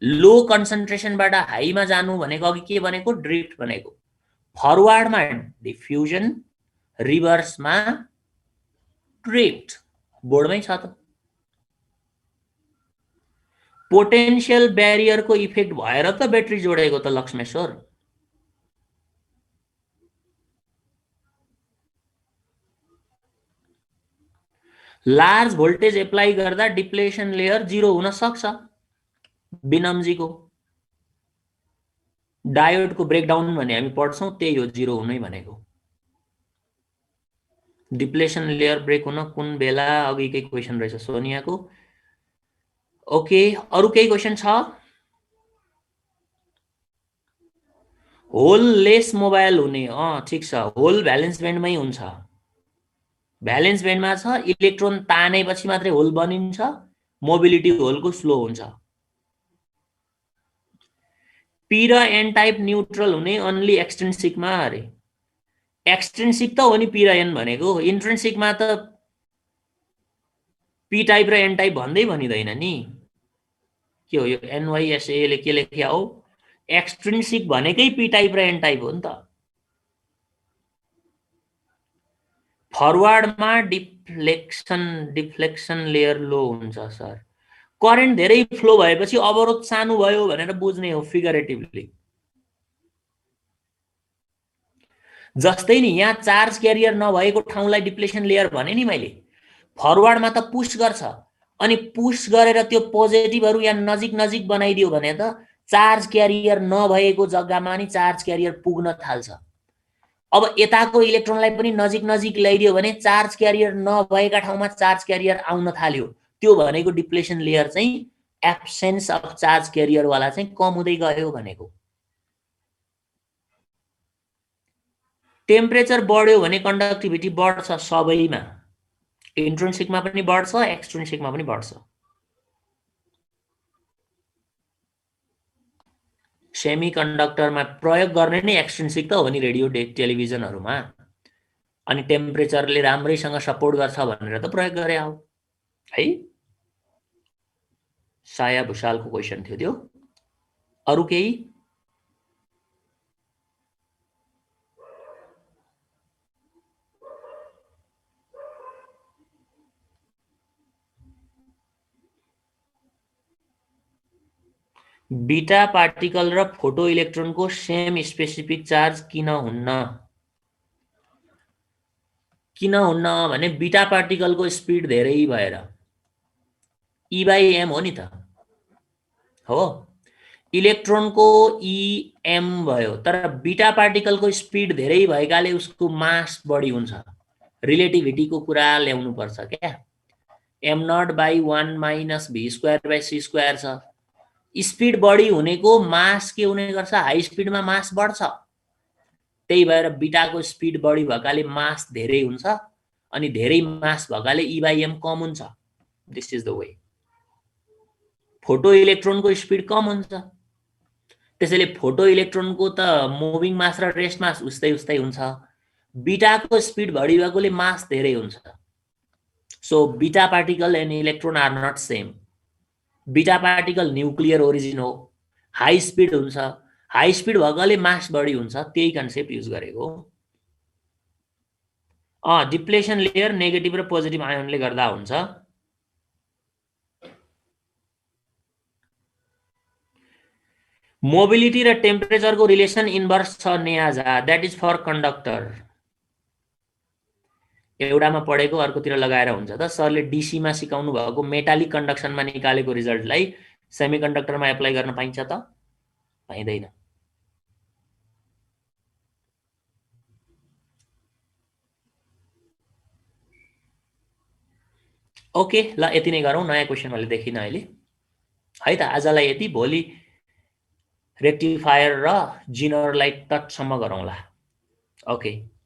लो कन्सन्ट्रेसनबाट हाईमा जानु भनेको अघि के भनेको? ड्रिफ्ट भनेको। फरवर्डमा डिफ्युजन, रिभर्समा ड्रिफ्ट। बोर्डमै छ त। पोटेन्शियल ब्यारियरको इफेक्ट भएर त ब्याट्री जोडेको त लक्ष्मेश्वर। लार्ज भोल्टेज एप्लाई गर्दा डिप्लेसन लेयर 0 हुन सक्छ, बिनम्जीको डायोडको ब्रेकडाउन भने हामी पढ्छौँ, त्यही हो 0 हुनै भनेको। डिप्लेसन लेयर ब्रेक हुन कुन बेला? अघिकै क्वेसन रहेछ सोनियाको। ओके, अरु केही क्वेसन छ? होल लेस मोबाइल हुने, ठिक छ, होल भ्यालेन्स ब्यान्डमै हुन्छ। भ्यालेन्स ब्यान्डमा छ, इलेक्ट्रोन तानेपछि मात्रै होल बनिन्छ, मोबिलिटी होलको स्लो हुन्छ। पी र एन टाइप न्युट्रल हुने अन्ली एक्सट्रिन्सिकमा अरे। एक्सट्रिन्सिक त हो नि पी र एन भनेको, इन्ट्रिन्सिकमा त पी टाइप र एन टाइप भन्दै भनिँदैन नि। के हो यो एनवाईएसए ले के लेख्या हो? एक्सट्रिन्सिक भनेकै पी टाइप र एन टाइप हो नि त। फरवर्डमा डिफ्लेक्सन लेयर लो हुन्छ सर। करेन्ट धेरै फ्लो भएपछि अवरोध सानो भयो भनेर बुझ्ने हो फिगरेटिभली। जस्तै नि यहाँ चार्ज क्यारियर नभएको ठाउँलाई डिप्लेसन लेयर भने नि मैले। फरवर्डमा त पुश गर्छ, अनि पुश गरेर त्यो पोजिटिभहरु यहाँ नजिक नजिक बनाइदियो भने त चार्ज क्यारियर नभएको जग्गामा नि चार्ज क्यारियर पुग्न थाल्छ। अब यताको इलेक्ट्रोनलाई पनि नजिक नजिक ल्याइदियो भने चार्ज क्यारियर नभएका ठाउँमा चार्ज क्यारियर आउन थाल्यो। त्यो भनेको डिप्लेसन लेयर चाहिँ एब्सेन्स अफ चार्ज क्यारियर वाला चाहिँ कम हुँदै गयो भनेको। टेम्परेचर बढ्यो भने कन्डक्टिभिटी बढ्छ सबैमा, इन्ट्रिन्सिकमा पनि बढ्छ, एक्सट्रिन्सिकमा पनि बढ्छ। सेमिकन्डक्टरमा प्रयोग गर्ने नै एक्सट्रिन्सिक त हो नि रेडियो टेलिभिजनहरुमा। अनि टेम्परेचरले राम्रैसँग सपोर्ट गर्छ भनेर त प्रयोग गरे हो है। साया भुषालको क्वेशन थियो त्यो। अरु केही? बीटा पार्टिकल र फोटो इलेक्ट्रोनको सेम स्पेसिफिक चार्ज किन हुन्न? किन हुन्न भने बीटा पार्टिकलको स्पिड धेरै भएर, ई बाई एम हो नि त, हो। इलेक्ट्रोनको ई एम भयो, तर बीटा पार्टिकलको स्पिड धेरै भएकाले उसको मास बढी हुन्छ। रिलेटिभिटीको कुरा ल्याउनु पर्छ क्या। M naught by 1 minus v square by c square छ। स्पिड बढी हुनेको मास के हुने गर्छ? हाई स्पिडमा मास बढ्छ। त्यही भएर बीटाको स्पिड बढी भएकाले मास धेरै हुन्छ, अनि धेरै मास भएकाले ई बाई एम कम हुन्छ। This is the way. Photo इलेक्ट्रोनको स्पिड कम हुन्छ, त्यसैले फोटो इलेक्ट्रोनको त मुभिङ मास र रेस्ट मास उस्तै उस्तै हुन्छ। बीटाको स्पिड बढी भएकोले मास धेरै हुन्छ। So beta particle and electron are not same. Beta particle nuclear origin हो, हाई स्पिड हुन्छ, हाई स्पिड भएकोले मास बढी हुन्छ, त्यही कन्सेप्ट युज गरेको हो। डिप्लेसन लेयर नेगेटिभ र पोजिटिभ आयोनले गर्दा हुन्छ। मोबिलिटी र टेम्परेचरको रिलेसन इन्भर्स छ नेहाजा, दैट इज फर कन्डक्टर। एउटामा पढेको अर्कोतिर लगाएर हुन्छ त। सरले डीसी मा सिकाउनु भएको मेटालिक कन्डक्सनमा निकालेको रिजल्टलाई सेमिकन्डक्टरमा एप्लाई गर्न पाइन्छ त? पाइँदैन। ओके, ल यति नै गरौँ, नयाँ क्वेसन मैले देखिनँ अहिले है त। आजलाई यति, भोलि रेक्टिफायर र जिनरलाई टचसम्म गरौँला। ओके।